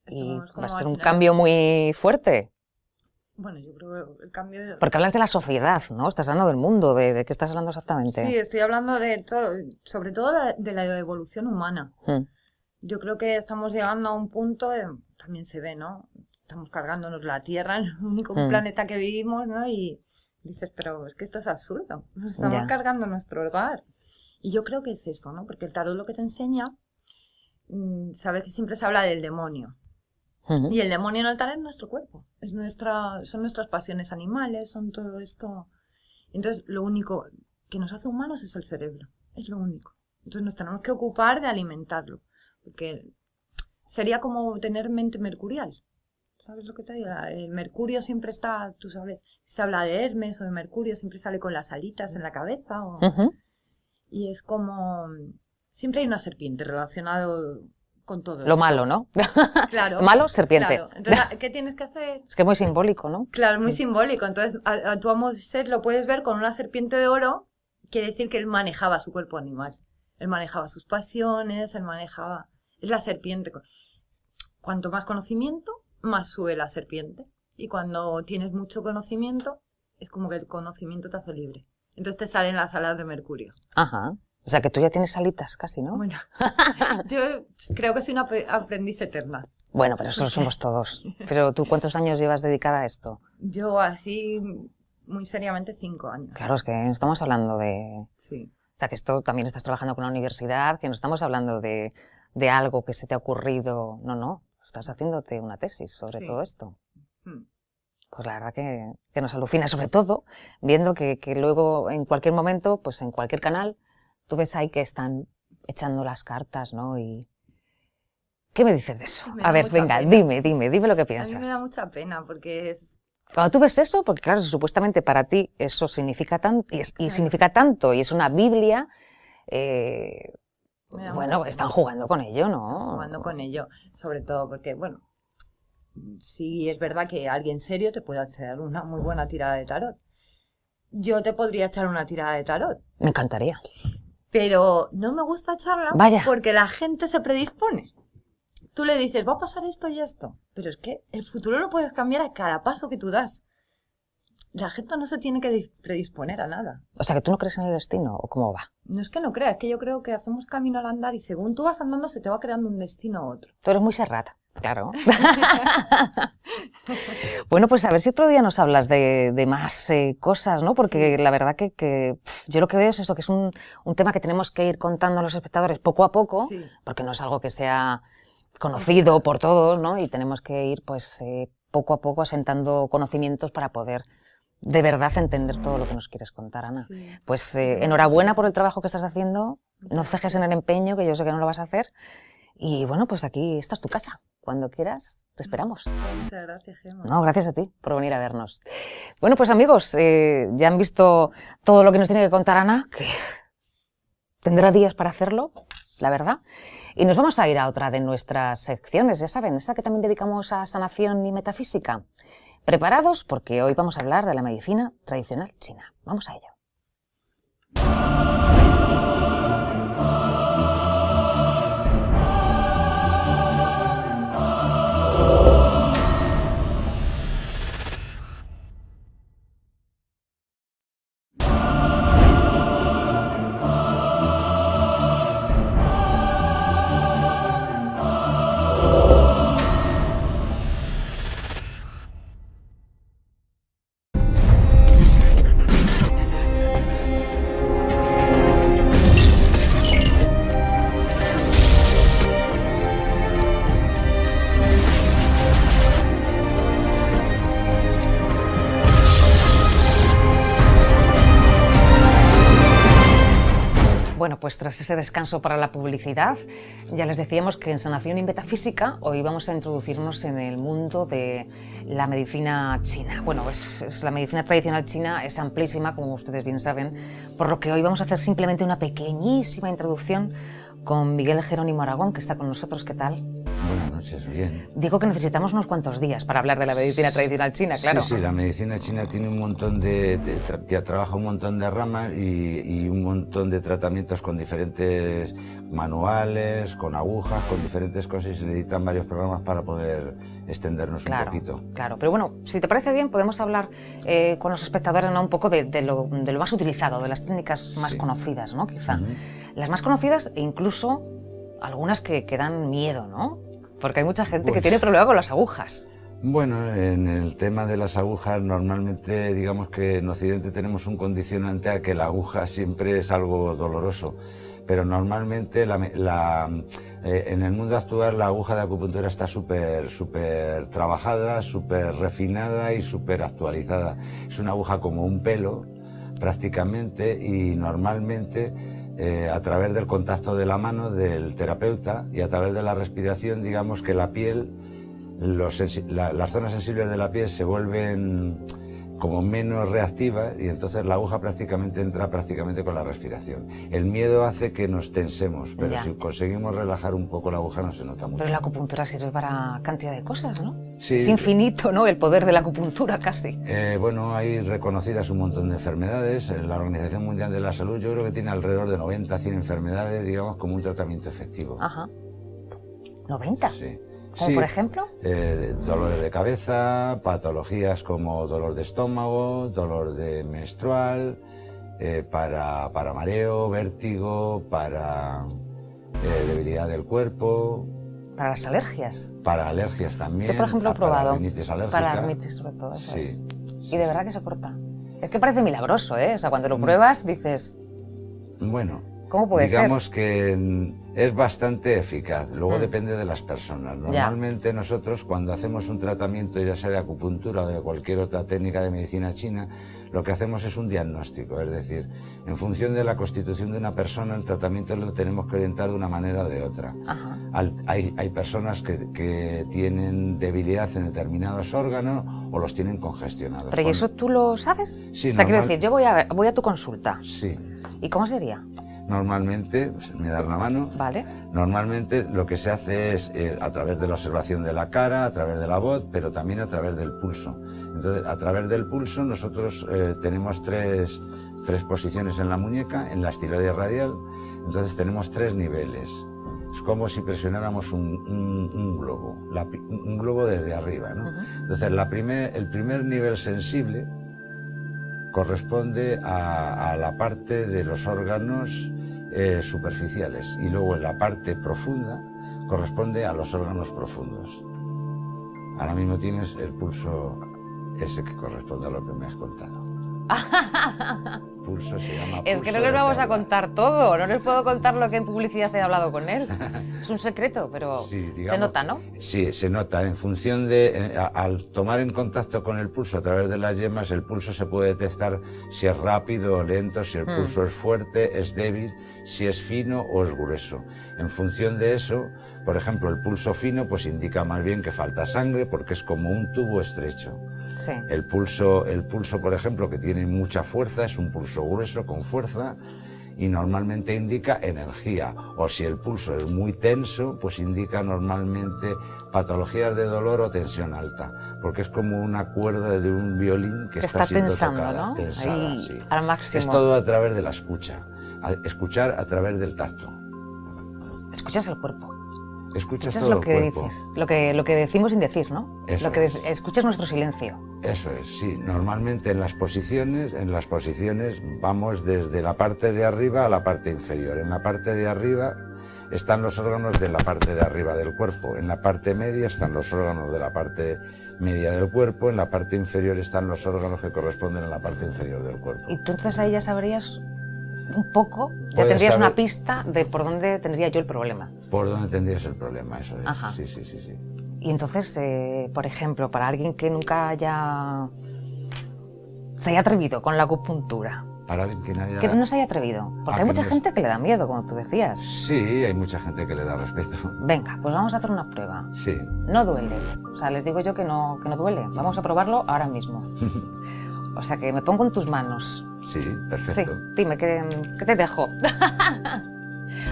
Y Estamos como va a ser al un final. cambio muy fuerte. Bueno, yo creo que el cambio... Porque hablas de la sociedad, ¿no? Estás hablando del mundo, ¿de qué estás hablando exactamente? Sí, estoy hablando de todo, sobre todo de la evolución humana. Mm. Yo creo que estamos llegando a un punto, también se ve, ¿no? Estamos cargándonos la Tierra, el único planeta que vivimos, ¿no? Y dices, pero es que esto es absurdo. Nos estamos Ya. cargando nuestro hogar. Y yo creo que es eso, ¿no? Porque el tarot lo que te enseña, sabes que siempre se habla del demonio. Ujú. Y el demonio en el tarot es nuestro cuerpo. Son nuestras pasiones animales, son todo esto. Entonces, lo único que nos hace humanos es el cerebro. Es lo único. Entonces, nos tenemos que ocupar de alimentarlo. Porque sería como tener mente mercurial. ¿Sabes lo que te digo? El Mercurio siempre está, tú sabes, si se habla de Hermes o de Mercurio, siempre sale con las alitas en la cabeza. Y es como, siempre hay una serpiente relacionado con todo Lo esto. malo, ¿no? Claro. Malo, serpiente. Claro. Entonces, ¿qué tienes que hacer? Es que es muy simbólico, ¿no? Claro, muy simbólico. Entonces, a tu amo Set lo puedes ver con una serpiente de oro, quiere decir que él manejaba su cuerpo animal. Él manejaba sus pasiones, él manejaba... Es la serpiente. Cuanto más conocimiento, más sube la serpiente. Y cuando tienes mucho conocimiento, es como que el conocimiento te hace libre. Entonces te salen las alas de Mercurio. Ajá. O sea, que tú ya tienes alitas casi, ¿no? Bueno, yo creo que soy una aprendiz eterna. Bueno, pero eso somos todos. Pero tú, ¿cuántos años llevas dedicada a esto? Yo así, muy seriamente, 5 años. Claro, es que estamos hablando de... Sí. O sea, que esto también estás trabajando con la universidad, que no estamos hablando de algo que se te ha ocurrido. No. Estás haciéndote una tesis sobre todo esto. Pues la verdad que nos alucina, sobre todo viendo que luego en cualquier momento, pues en cualquier canal, tú ves ahí que están echando las cartas, ¿no? Y ¿qué me dices de eso? Me da A ver, mucha venga, pena. dime lo que A piensas. mí me da mucha pena porque es... Cuando tú ves eso, porque claro, supuestamente para ti eso significa tanto, y significa tanto, y es una Biblia, bueno, están jugando con ello, ¿no? Jugando con ello, sobre todo porque, bueno, sí es verdad que alguien serio te puede hacer una muy buena tirada de tarot. Yo te podría echar una tirada de tarot. Me encantaría. Pero no me gusta echarla porque la gente se predispone. Tú le dices, va a pasar esto y esto. Pero es que el futuro lo puedes cambiar a cada paso que tú das. La gente no se tiene que predisponer a nada. O sea, que tú no crees en el destino, ¿o cómo va? No es que no creas, es que yo creo que hacemos camino al andar y según tú vas andando se te va creando un destino u otro. Tú eres muy Serrat, claro. Bueno, pues a ver si otro día nos hablas de más cosas, ¿no? Porque la verdad que yo lo que veo es eso, que es un tema que tenemos que ir contando a los espectadores poco a poco, porque no es algo que sea conocido por todos, ¿no? Y tenemos que ir, pues, poco a poco asentando conocimientos para poder de verdad entender todo lo que nos quieres contar, Ana. Pues enhorabuena por el trabajo que estás haciendo, no cejes en el empeño, que yo sé que no lo vas a hacer, y bueno, pues aquí esta es tu casa, cuando quieras te esperamos. Muchas gracias, Gemma. No, gracias a ti por venir a vernos. Bueno, pues amigos, ya han visto todo lo que nos tiene que contar Ana, que tendrá días para hacerlo, la verdad, y nos vamos a ir a otra de nuestras secciones, ya saben, esta que también dedicamos a sanación y metafísica. ¿Preparados? Porque hoy vamos a hablar de la medicina tradicional china. Vamos a ello. Bueno, pues tras ese descanso para la publicidad, ya les decíamos que en Sanación y Metafísica hoy vamos a introducirnos en el mundo de la medicina china. Bueno, la medicina tradicional china es amplísima, como ustedes bien saben, por lo que hoy vamos a hacer simplemente una pequeñísima introducción con Miguel Jerónimo Aragón, que está con nosotros. ¿Qué tal? Buenas noches, bien. Digo que necesitamos unos cuantos días para hablar de la medicina tradicional china, claro. Sí, la medicina china tiene un montón trabaja un montón de ramas y un montón de tratamientos con diferentes manuales, con agujas, con diferentes cosas, y se necesitan varios programas para poder extendernos un poquito. Claro, pero bueno, si te parece bien, podemos hablar con los espectadores, ¿no? Un poco de lo más utilizado, de las técnicas más conocidas, ¿no? Quizá. Las más conocidas e incluso algunas que dan miedo, ¿no? Porque hay mucha gente que tiene problema con las agujas. Bueno, en el tema de las agujas, normalmente digamos que en Occidente tenemos un condicionante a que la aguja siempre es algo doloroso, pero normalmente en el mundo actual la aguja de acupuntura está súper trabajada, súper refinada y súper actualizada. Es una aguja como un pelo prácticamente, y normalmente a través del contacto de la mano del terapeuta y a través de la respiración, digamos que la piel, las zonas sensibles de la piel se vuelven como menos reactivas y entonces la aguja prácticamente entra con la respiración. El miedo hace que nos tensemos, pero si conseguimos relajar un poco la aguja no se nota mucho. Pero la acupuntura sirve para cantidad de cosas, ¿no? Sí. Es infinito, ¿no? El poder de la acupuntura casi. Bueno, hay reconocidas un montón de enfermedades. La Organización Mundial de la Salud yo creo que tiene alrededor de 90, 100 enfermedades, digamos, como un tratamiento efectivo. Ajá. ¿90? Sí. ¿Como por ejemplo? Dolores de cabeza, patologías como dolor de estómago, dolor de menstrual, para mareo, vértigo, para debilidad del cuerpo. ¿Para las alergias? Para alergias también. Yo, por ejemplo, he probado. Para rinitis alérgica. Para rinitis, sobre todo. Eso sí. Es. Y de verdad que se corta. Es que parece milagroso, ¿eh? O sea, cuando lo pruebas dices... Bueno, ¿cómo puede ser? Digamos que es bastante eficaz, luego depende de las personas. Normalmente nosotros cuando hacemos un tratamiento, ya sea de acupuntura o de cualquier otra técnica de medicina china, lo que hacemos es un diagnóstico, es decir, en función de la constitución de una persona, el tratamiento lo tenemos que orientar de una manera o de otra. Hay personas que tienen debilidad en determinados órganos o los tienen congestionados. ¿Pero y eso tú lo sabes? Sí, o sea, quiero decir, yo voy a tu consulta. Sí. ¿Y cómo sería? Normalmente, me das la mano, vale. Normalmente lo que se hace es a través de la observación de la cara, a través de la voz, pero también a través del pulso. Entonces, a través del pulso nosotros tenemos tres posiciones en la muñeca, en la estiloide radial, entonces tenemos 3 niveles. Es como si presionáramos un globo, un globo desde arriba, ¿no? Entonces, el primer nivel sensible corresponde a la parte de los órganos superficiales y luego en la parte profunda corresponde a los órganos profundos. Ahora mismo tienes el pulso ese que corresponde a lo que me has contado. Pulso se llama es pulso que no les vamos de a contar todo, no les puedo contar lo que en publicidad he hablado con él. Es un secreto, pero sí, digamos, se nota, ¿no? Sí, se nota. En función de, al tomar en contacto con el pulso a través de las yemas, el pulso se puede detectar si es rápido o lento, si el pulso es fuerte, es débil, si es fino o es grueso. En función de eso, por ejemplo, el pulso fino pues indica más bien que falta sangre porque es como un tubo estrecho. Sí. El pulso, por ejemplo, que tiene mucha fuerza, es un pulso grueso con fuerza y normalmente indica energía. O si el pulso es muy tenso, pues indica normalmente patologías de dolor o tensión alta, porque es como una cuerda de un violín que está siendo tensando, tocada, ¿no? tensada, ahí, sí. Al máximo. Es todo a través de la escucha, escuchar a través del tacto. Escuchas el cuerpo. Escuchas Eso todo es lo que el cuerpo. Dices, lo que decimos sin decir, ¿no? Eso lo que es. Escuchas nuestro silencio. Eso es, sí. Normalmente en las posiciones vamos desde la parte de arriba a la parte inferior. En la parte de arriba están los órganos de la parte de arriba del cuerpo. En la parte media están los órganos de la parte media del cuerpo. En la parte inferior están los órganos que corresponden a la parte inferior del cuerpo. Y tú entonces ahí ya sabrías un poco, ya Puedes tendrías saber una pista de por dónde tendría yo el problema. Por dónde tendrías el problema, eso es. Ajá. Sí, sí, sí, sí. Y entonces, por ejemplo, para alguien que nunca se haya atrevido con la acupuntura, Para alguien que no se haya atrevido, porque hay mucha gente que le da miedo, como tú decías. Sí, hay mucha gente que le da respeto. Venga, pues vamos a hacer una prueba. Sí. No duele, o sea, les digo yo que no duele. Vamos a probarlo ahora mismo. O sea, que me pongo en tus manos. Sí, perfecto. Sí, dime, ¿qué te dejo?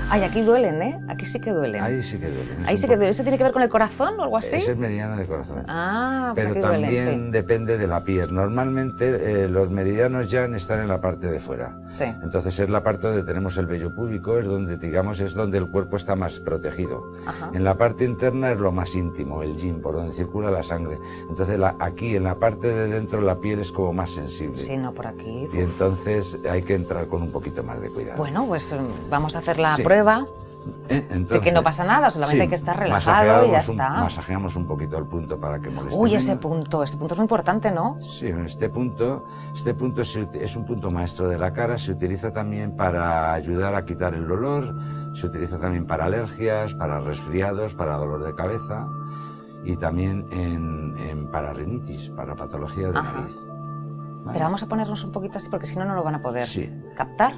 Ay, aquí duelen, ¿eh? Aquí sí que duelen. Ahí sí que duelen. Ahí sí que duelen. ¿Eso tiene que ver con el corazón o algo así? Ese es meridiano de corazón. Ah, pues pero aquí también duelen, sí. depende de la piel. Normalmente los meridianos ya están en la parte de fuera. Sí. Entonces es la parte donde tenemos el vello púbico, es donde, digamos, es donde el cuerpo está más protegido. Ajá. En la parte interna es lo más íntimo, el yin, por donde circula la sangre. Entonces aquí, en la parte de dentro, la piel es como más sensible. Sí, no, por aquí. Y entonces hay que entrar con un poquito más de cuidado. Bueno, pues vamos a hacer la Sí. prueba. Entonces, de que no pasa nada, solamente sí, hay que estar relajado y ya está. Masajeamos un poquito el punto para que moleste Uy, menos. ese punto es muy importante, ¿no? Sí, este punto es un punto maestro de la cara, se utiliza también para ayudar a quitar el dolor, se utiliza también para alergias, para resfriados, para dolor de cabeza y también para rinitis, para patologías de Ajá. nariz. ¿Vale? Pero vamos a ponernos un poquito así porque si no, no lo van a poder Sí. captar.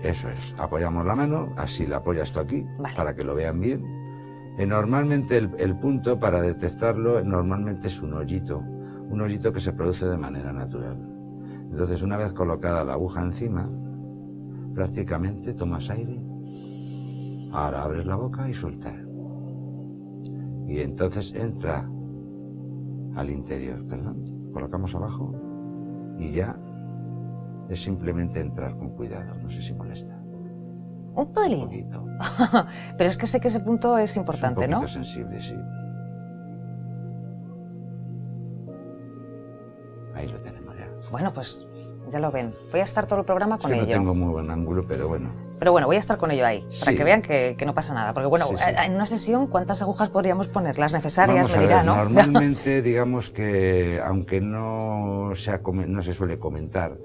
Eso es. Apoyamos la mano, así la apoya esto aquí, Vale. para que lo vean bien. Normalmente el punto para detectarlo normalmente es un hoyito que se produce de manera natural. Entonces, una vez colocada la aguja encima, prácticamente tomas aire, ahora abres la boca y sueltas. Y entonces entra al interior, perdón. Colocamos abajo y ya es simplemente entrar con cuidado, no sé si molesta. Un pelín. Un poquito. Pero es que sé que ese punto es importante, Es un ¿no? poquito sensible, sí. Ahí lo tenemos ya. Bueno, pues ya lo ven. Voy a estar todo el programa Es con que no ello. tengo muy buen ángulo, pero bueno. Pero bueno, voy a estar con ello ahí, para Sí. que vean que no pasa nada. Porque bueno, Sí, sí. en una sesión, ¿cuántas agujas podríamos poner? Las necesarias, Vamos a me dirá, ver, ¿no? normalmente digamos que, aunque no se suele comentar,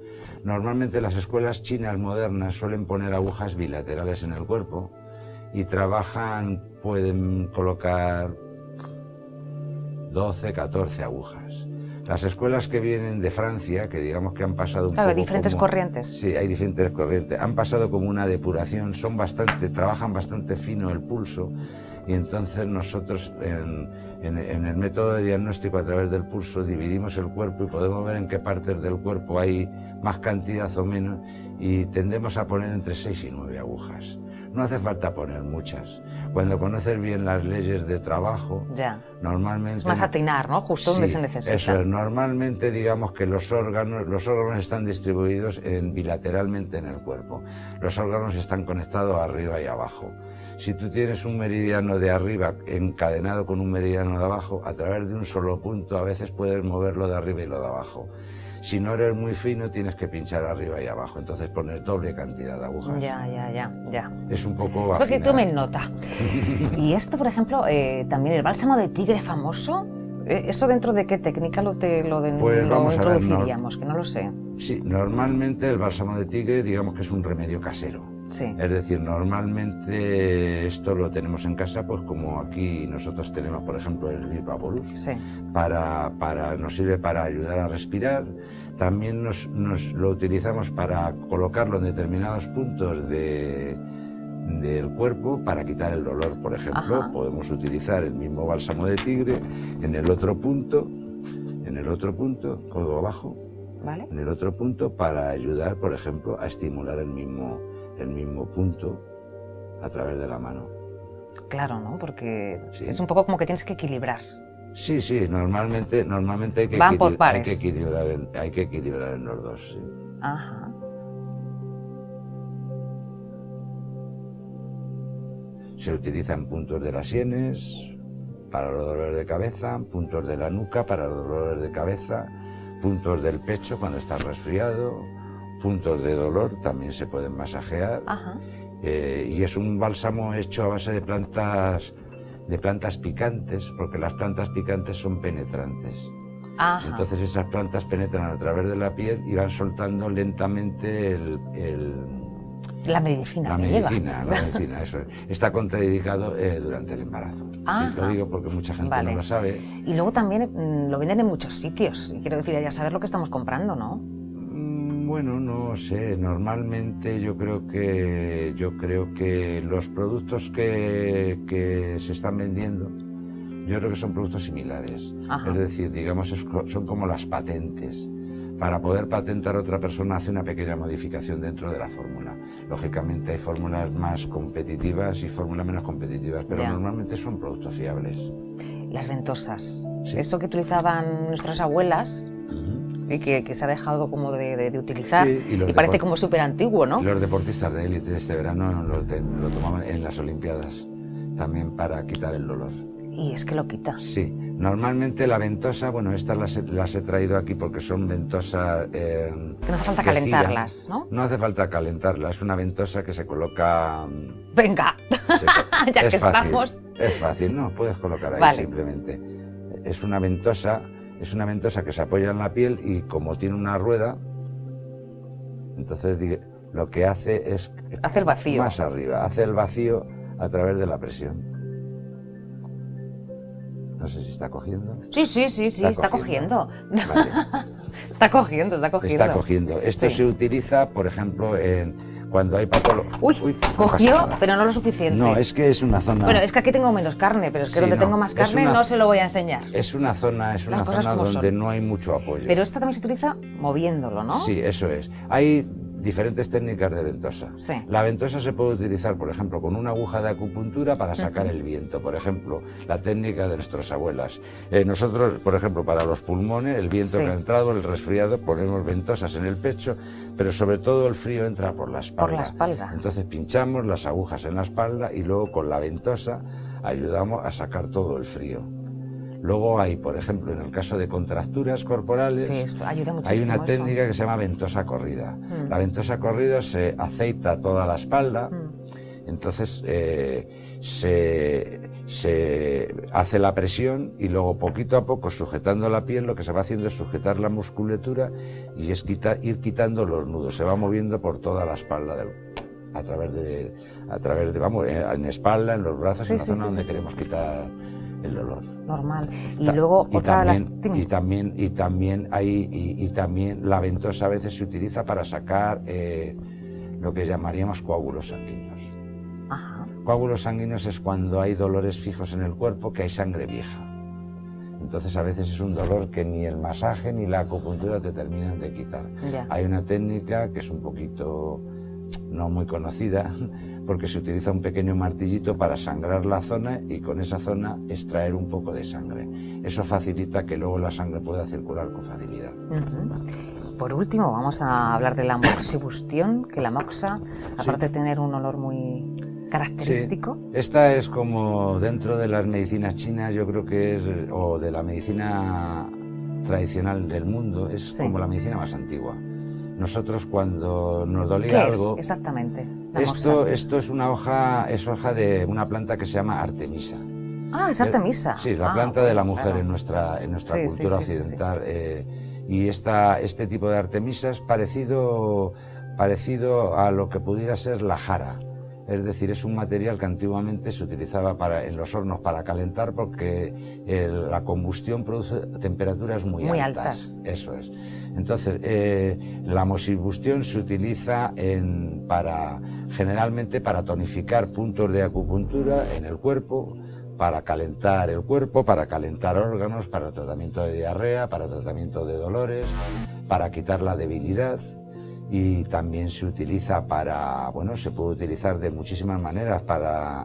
normalmente las escuelas chinas modernas suelen poner agujas bilaterales en el cuerpo y pueden colocar 12, 14 agujas. Las escuelas que vienen de Francia, que digamos que han pasado un Claro, poco diferentes como- corrientes. Sí, hay diferentes corrientes. Han pasado como una depuración, trabajan bastante fino el pulso y entonces nosotros en el método de diagnóstico a través del pulso dividimos el cuerpo y podemos ver en qué partes del cuerpo hay más cantidad o menos y tendemos a poner entre 6 y 9 agujas. No hace falta poner muchas. Cuando conoces bien las leyes de trabajo, Ya. normalmente... Es más atinar, ¿no? Justo donde Sí, se necesita. eso es. Normalmente digamos que los órganos están distribuidos bilateralmente en el cuerpo. Los órganos están conectados arriba y abajo. Si tú tienes un meridiano de arriba encadenado con un meridiano de abajo, a través de un solo punto a veces puedes moverlo de arriba y lo de abajo. Si no eres muy fino tienes que pinchar arriba y abajo, entonces poner doble cantidad de agujas. Ya. Es un poco Es porque afinar. tomen nota. Y esto, por ejemplo, también el bálsamo de tigre famoso, ¿eso dentro de qué técnica lo Pues vamos a ver, introduciríamos? Que no lo sé. Sí, normalmente el bálsamo de tigre digamos que es un remedio casero. Sí. Es decir, normalmente esto lo tenemos en casa, pues como aquí nosotros tenemos, por ejemplo, el Vivaporus, Sí. nos sirve para ayudar a respirar. También nos lo utilizamos para colocarlo en determinados puntos del cuerpo para quitar el dolor. Por ejemplo, Ajá. podemos utilizar el mismo bálsamo de tigre en el otro punto, codo abajo, ¿Vale? en el otro punto para ayudar, por ejemplo, a estimular el mismo punto a través de la mano. Claro, ¿no? Porque Sí. es un poco como que tienes que equilibrar. Sí, normalmente hay que, Van por hay pares. que equilibrar en los dos. Sí. Ajá. Se utilizan puntos de las sienes para los dolores de cabeza, puntos de la nuca para los dolores de cabeza, puntos del pecho cuando estás resfriado, puntos de dolor también se pueden masajear. Ajá. Y es un bálsamo hecho a base de plantas picantes, porque las plantas picantes son penetrantes. Ajá. Entonces esas plantas penetran a través de la piel y van soltando lentamente La medicina. la que lleva. medicina, eso es. Está contraindicado durante el embarazo. Sí, Ajá. lo digo porque mucha gente Vale. no lo sabe. Y luego también lo venden en muchos sitios. Y quiero decir, ya saber lo que estamos comprando, ¿no? Bueno, no sé, normalmente yo creo que los productos que se están vendiendo, yo creo que son productos similares. Ajá. Es decir, digamos, son como las patentes. Para poder patentar, otra persona hace una pequeña modificación dentro de la fórmula. Lógicamente hay fórmulas más competitivas y fórmulas menos competitivas, pero Ya. normalmente son productos fiables. Las ventosas. Sí. Eso que utilizaban nuestras abuelas y que se ha dejado como de utilizar. Sí, y los parece depor- como súper antiguo, ¿no? Los deportistas de élite este verano lo tomaban en las Olimpiadas, también para quitar el dolor. Y es que lo quita. Sí, normalmente la ventosa, bueno, estas las he traído aquí porque son ventosas... Que no hace falta que calentarlas, ¿no? No hace falta calentarlas, es una ventosa que se coloca... Venga, ya es que fácil, estamos. Es fácil, no, puedes colocar ahí Vale. simplemente. Es una ventosa que se apoya en la piel y como tiene una rueda, entonces lo que hace es... Hace el vacío. Más arriba, hace el vacío a través de la presión. No sé si está cogiendo. Sí, está cogiendo. Vale. Está cogiendo. Está cogiendo. Esto Sí. se utiliza, por ejemplo, cuando hay patología... Uy, cogió, pero no lo suficiente. No, es que es una zona... Bueno, es que aquí tengo menos carne, pero es que Sí, donde no, tengo más es carne una- no se lo voy a enseñar. Es una zona cosas como donde son. no hay mucho apoyo. Pero esto también se utiliza moviéndolo, ¿no? Sí, eso es. Hay diferentes técnicas de ventosa. Sí. La ventosa se puede utilizar, por ejemplo, con una aguja de acupuntura para sacar el viento. Por ejemplo, la técnica de nuestras abuelas. Nosotros, por ejemplo, para los pulmones, el viento Sí. que ha entrado, el resfriado, ponemos ventosas en el pecho, pero sobre todo el frío entra por la espalda. Por la espalda. Entonces pinchamos las agujas en la espalda y luego con la ventosa ayudamos a sacar todo el frío. Luego hay, por ejemplo, en el caso de contracturas corporales, Sí, esto ayuda hay muchísimo. una eso. técnica que se llama ventosa corrida. Mm. La ventosa corrida se aceita toda la espalda, entonces se hace la presión y luego poquito a poco, sujetando la piel, lo que se va haciendo es sujetar la musculatura y es ir quitando los nudos. Se va moviendo por toda la espalda a través de, vamos, en espalda, en los brazos, Sí, en la sí, zona sí, donde sí, queremos quitar el dolor. Normal. Y luego otra de las... dime. Y también la ventosa a veces se utiliza para sacar lo que llamaríamos coágulos sanguíneos. Ajá. Coágulos sanguíneos es cuando hay dolores fijos en el cuerpo, que hay sangre vieja. Entonces a veces es un dolor que ni el masaje ni la acupuntura te terminan de quitar. Ya. Hay una técnica que es un poquito no muy conocida, porque se utiliza un pequeño martillito para sangrar la zona y con esa zona extraer un poco de sangre. Eso facilita que luego la sangre pueda circular con facilidad. Ujú. Por último, vamos a hablar de la moxibustión, que la moxa, aparte de tener un olor muy característico. Sí. Esta es como dentro de las medicinas chinas, yo creo que es, o de la medicina tradicional del mundo, es como la medicina más antigua. Nosotros cuando nos dolía ¿Qué algo... es exactamente? La Esto moxa. es una hoja, es hoja de una planta que se llama Artemisa. Ah, es Artemisa. Sí, la Ah, planta ok, de la mujer claro. en nuestra Sí, sí, cultura sí, sí, sí. occidental. Y este tipo de Artemisa es parecido a lo que pudiera ser la jara. Es decir, es un material que antiguamente se utilizaba en los hornos para calentar porque la combustión produce temperaturas muy altas. Eso es. Entonces, la moxibustión se utiliza generalmente para tonificar puntos de acupuntura en el cuerpo, para calentar el cuerpo, para calentar órganos, para tratamiento de diarrea, para tratamiento de dolores, para quitar la debilidad. Y también se utiliza se puede utilizar de muchísimas maneras para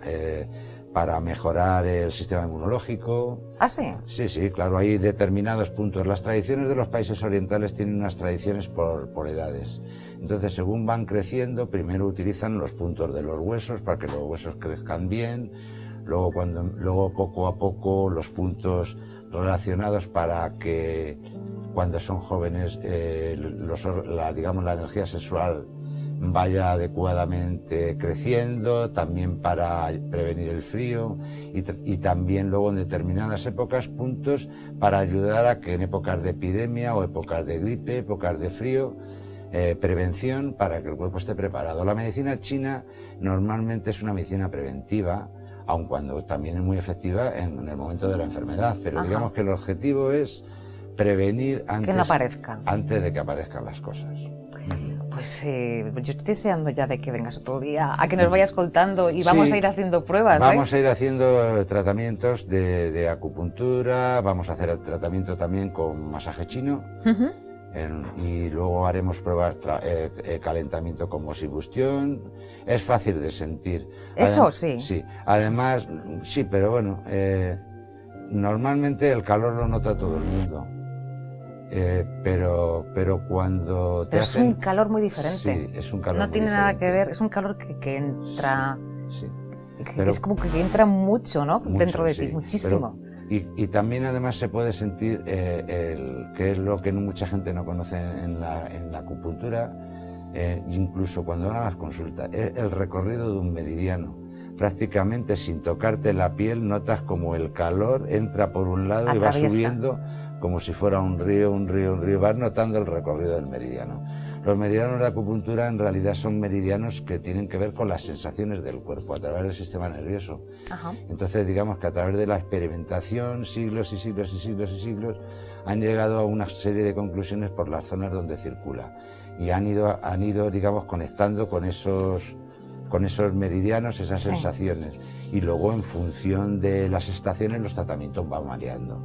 mejorar el sistema inmunológico. ¿Ah, sí? Sí, claro, hay determinados puntos. Las tradiciones de los países orientales tienen unas tradiciones por edades. Entonces, según van creciendo, primero utilizan los puntos de los huesos para que los huesos crezcan bien, luego poco a poco los puntos relacionados para que cuando son jóvenes la energía sexual vaya adecuadamente creciendo, también para prevenir el frío y también luego en determinadas épocas puntos para ayudar a que en épocas de epidemia o épocas de gripe, épocas de frío, prevención para que el cuerpo esté preparado. La medicina china normalmente es una medicina preventiva, aun cuando también es muy efectiva en el momento de la enfermedad, pero Ajá. digamos que el objetivo es prevenir Que no aparezcan. antes de que aparezcan las cosas. Pues yo estoy deseando ya de que vengas otro día, a que nos vayas contando y vamos Sí, a ir haciendo pruebas. Vamos a ir haciendo tratamientos de acupuntura, vamos a hacer el tratamiento también con masaje chino. Ujú. Y luego haremos pruebas calentamiento con moxibustión. Es fácil de sentir. Eso sí. Sí, además, sí, pero bueno, normalmente el calor lo nota todo el mundo. Pero cuando te Pero es hacen... un calor muy diferente. Sí, es un calor No muy tiene nada que diferente. ver, es un calor que entra... Sí. Que Pero- es como que entra mucho, ¿no? Mucho, Dentro de sí, ti, muchísimo. Y también además se puede sentir, que es lo que mucha gente no conoce en la acupuntura, incluso cuando van a las consultas, es el recorrido de un meridiano. Prácticamente sin tocarte la piel notas como el calor entra por un lado y va Atraviesa. subiendo como si fuera un río, vas notando el recorrido del meridiano. Los meridianos de acupuntura en realidad son meridianos que tienen que ver con las sensaciones del cuerpo a través del sistema nervioso. Ajá. Entonces digamos que a través de la experimentación, siglos y siglos y siglos y siglos, han llegado a una serie de conclusiones por las zonas donde circula y han ido digamos, conectando con esos meridianos, esas sensaciones, y luego en función de las estaciones los tratamientos van variando.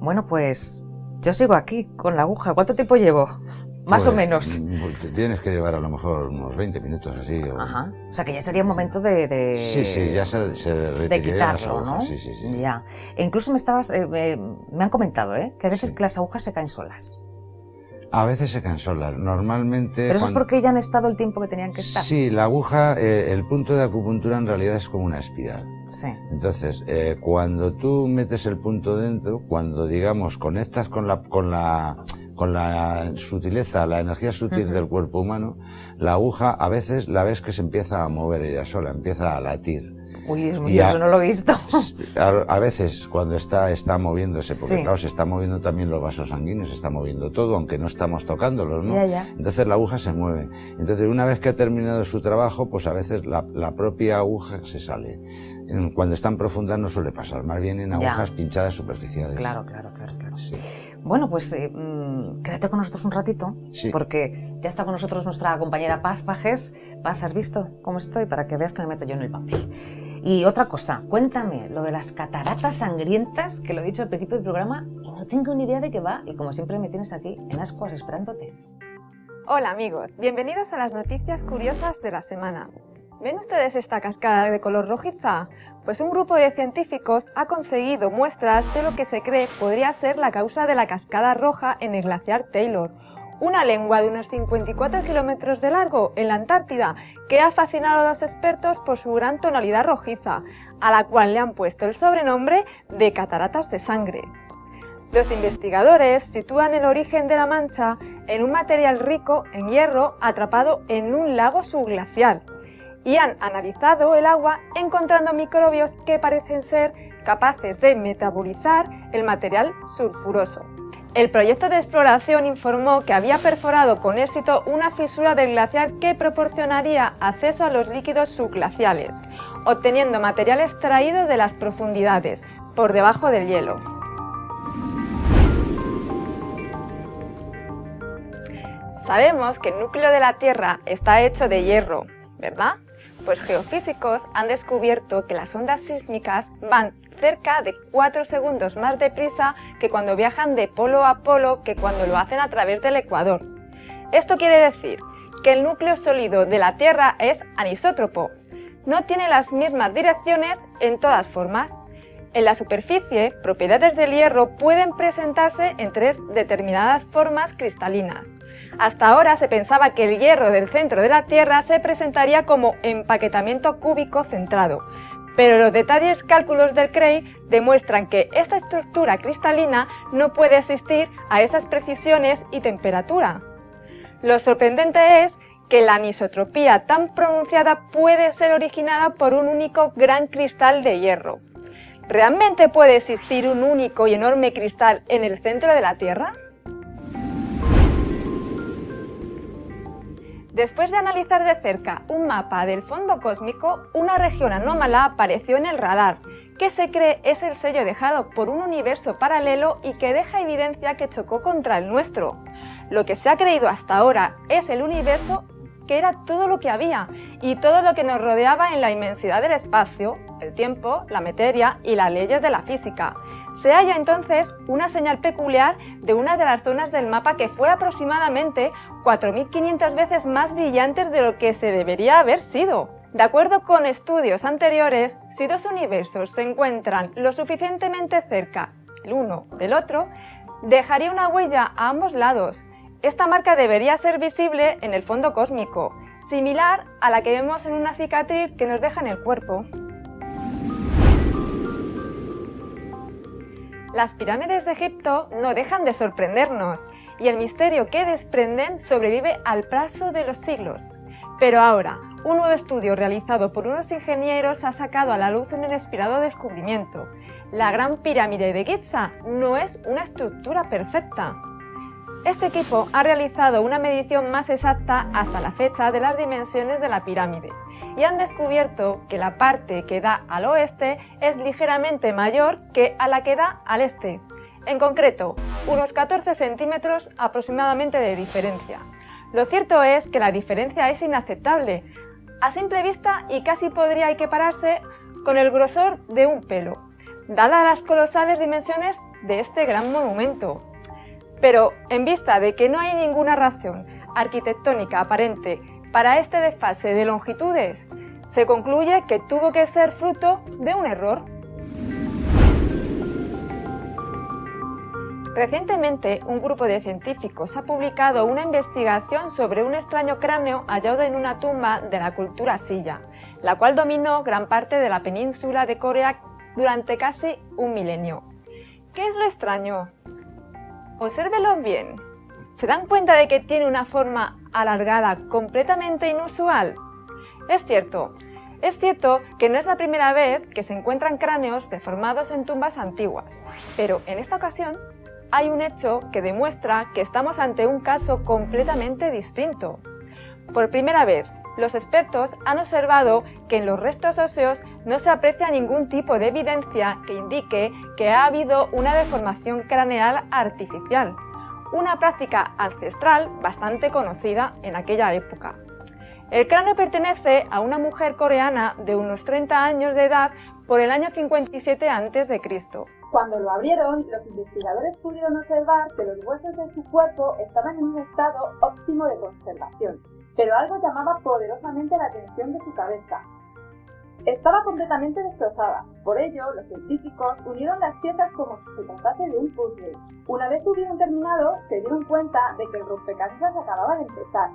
Bueno, pues yo sigo aquí con la aguja. ¿Cuánto tiempo llevo? Más o menos. Te tienes que llevar a lo mejor unos 20 minutos así. Ajá. O sea que ya sería momento de Sí, ya se de quitarlo, ¿no? Sí. Ya. E incluso me han comentado, que a veces que las agujas se caen solas. A veces se caen solas, normalmente... ¿Pero eso es porque ya han estado el tiempo que tenían que estar? Sí, la aguja, el punto de acupuntura en realidad es como una espiral. Sí. Entonces, cuando tú metes el punto dentro, cuando digamos conectas con la sutileza, la energía sutil del cuerpo humano, la aguja a veces la ves que se empieza a mover ella sola, empieza a latir. Uy, Dios mío, eso no lo he visto. A veces cuando está moviéndose, porque claro, se está moviendo también los vasos sanguíneos, se está moviendo todo, aunque no estamos tocándolos, ¿no? Ya. Entonces la aguja se mueve. Entonces una vez que ha terminado su trabajo, pues a veces la propia aguja se sale. Cuando están profundas no suele pasar, más bien en agujas pinchadas superficiales. Claro. Sí. Bueno, pues quédate con nosotros un ratito, porque ya está con nosotros nuestra compañera Paz Pajes. Paz, ¿has visto cómo estoy? Para que veas que me meto yo en el papel. Y otra cosa, cuéntame lo de las cataratas sangrientas, que lo he dicho al principio del programa y no tengo ni idea de qué va, y como siempre me tienes aquí en ascuas esperándote. Hola amigos, bienvenidos a las noticias curiosas de la semana. ¿Ven ustedes esta cascada de color rojiza? Pues un grupo de científicos ha conseguido muestras de lo que se cree podría ser la causa de la cascada roja en el glaciar Taylor, una lengua de unos 54 kilómetros de largo en la Antártida que ha fascinado a los expertos por su gran tonalidad rojiza, a la cual le han puesto el sobrenombre de cataratas de sangre. Los investigadores sitúan el origen de la mancha en un material rico en hierro atrapado en un lago subglacial y han analizado el agua encontrando microbios que parecen ser capaces de metabolizar el material sulfuroso. El proyecto de exploración informó que había perforado con éxito una fisura del glaciar que proporcionaría acceso a los líquidos subglaciales, obteniendo material extraído de las profundidades, por debajo del hielo. Sabemos que el núcleo de la Tierra está hecho de hierro, ¿verdad? Pues geofísicos han descubierto que las ondas sísmicas van cerca de 4 segundos más deprisa que cuando viajan de polo a polo que cuando lo hacen a través del ecuador. Esto quiere decir que el núcleo sólido de la Tierra es anisótropo. No tiene las mismas direcciones en todas formas. En la superficie, propiedades del hierro pueden presentarse en 3 determinadas formas cristalinas. Hasta ahora se pensaba que el hierro del centro de la Tierra se presentaría como empaquetamiento cúbico centrado, pero los detalles cálculos del CREI demuestran que esta estructura cristalina no puede existir a esas precisiones y temperatura. Lo sorprendente es que la anisotropía tan pronunciada puede ser originada por un único gran cristal de hierro. ¿Realmente puede existir un único y enorme cristal en el centro de la Tierra? Después de analizar de cerca un mapa del fondo cósmico, una región anómala apareció en el radar, que se cree es el sello dejado por un universo paralelo y que deja evidencia que chocó contra el nuestro. Lo que se ha creído hasta ahora es el universo que era todo lo que había y todo lo que nos rodeaba en la inmensidad del espacio, el tiempo, la materia y las leyes de la física. Se halla entonces una señal peculiar de una de las zonas del mapa que fue aproximadamente 4.500 veces más brillante de lo que se debería haber sido. De acuerdo con estudios anteriores, si dos universos se encuentran lo suficientemente cerca el uno del otro, dejaría una huella a ambos lados. Esta marca debería ser visible en el fondo cósmico, similar a la que vemos en una cicatriz que nos deja en el cuerpo. Las pirámides de Egipto no dejan de sorprendernos y el misterio que desprenden sobrevive al paso de los siglos. Pero ahora, un nuevo estudio realizado por unos ingenieros ha sacado a la luz un inesperado descubrimiento. La Gran Pirámide de Giza no es una estructura perfecta. Este equipo ha realizado una medición más exacta hasta la fecha de las dimensiones de la pirámide y han descubierto que la parte que da al oeste es ligeramente mayor que a la que da al este. En concreto, unos 14 centímetros aproximadamente de diferencia. Lo cierto es que la diferencia es inaceptable, a simple vista, y casi podría equipararse con el grosor de un pelo, dadas las colosales dimensiones de este gran monumento. Pero, en vista de que no hay ninguna razón arquitectónica aparente para este desfase de longitudes, se concluye que tuvo que ser fruto de un error. Recientemente, un grupo de científicos ha publicado una investigación sobre un extraño cráneo hallado en una tumba de la cultura Silla, la cual dominó gran parte de la península de Corea durante casi un milenio. ¿Qué es lo extraño? Obsérvenlo bien. ¿Se dan cuenta de que tiene una forma alargada completamente inusual? Es cierto que no es la primera vez que se encuentran cráneos deformados en tumbas antiguas, pero en esta ocasión hay un hecho que demuestra que estamos ante un caso completamente distinto. Por primera vez, los expertos han observado que en los restos óseos no se aprecia ningún tipo de evidencia que indique que ha habido una deformación craneal artificial, una práctica ancestral bastante conocida en aquella época. El cráneo pertenece a una mujer coreana de unos 30 años de edad por el año 57 a.C. Cuando lo abrieron, los investigadores pudieron observar que los huesos de su cuerpo estaban en un estado óptimo de conservación, pero algo llamaba poderosamente la atención de su cabeza. Estaba completamente destrozada, por ello los científicos unieron las piezas como si se tratase de un puzzle. Una vez hubieron terminado, se dieron cuenta de que el rompecabezas acababa de empezar.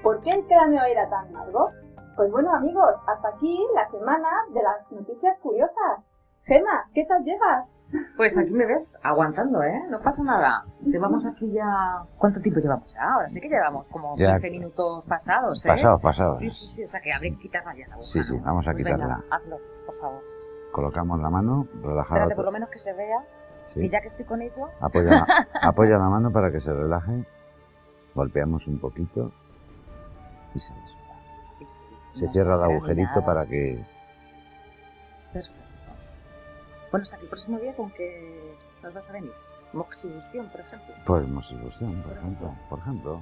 ¿Por qué el cráneo era tan largo? Pues bueno amigos, hasta aquí la semana de las noticias curiosas. Gemma, ¿qué tal llevas? Pues aquí me ves aguantando, ¿eh? No pasa nada. Llevamos aquí ya... ¿Cuánto tiempo llevamos ya? Ahora sí que llevamos como ya 15 minutos pasados, ¿eh? Pasados. Sí, o sea que habrá que quitarla ya la boca. Sí, vamos a Pues quitarla. venga, hazlo, por favor. Colocamos la mano, relajada. Espérate, por lo menos que se vea. Sí. Y ya que estoy con ello... Apoya la mano para que se relaje. Golpeamos un poquito y se desula. Se cierra el agujerito para que... Perfecto. Bueno, o sea, que el próximo día con que nos vas a venir. Moxibustión, por ejemplo. Pues moxibustión, por ejemplo.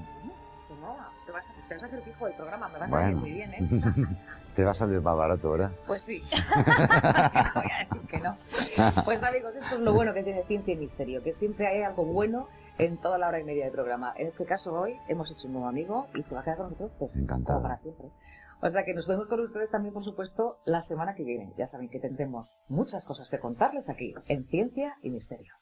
Pues nada, te vas a hacer fijo del programa, me vas a Bueno. venir muy bien, ¿eh? Te va a salir más barato, ¿verdad? Pues sí. No voy a decir que no. Pues amigos, esto es lo bueno que tiene Ciencia y Misterio, que siempre hay algo bueno en toda la hora y media de programa. En este caso hoy hemos hecho un nuevo amigo y se va a quedar con nosotros pues, encantado para siempre. O sea que nos vemos con ustedes también, por supuesto, la semana que viene. Ya saben que tendremos muchas cosas que contarles aquí en Ciencia y Misterio.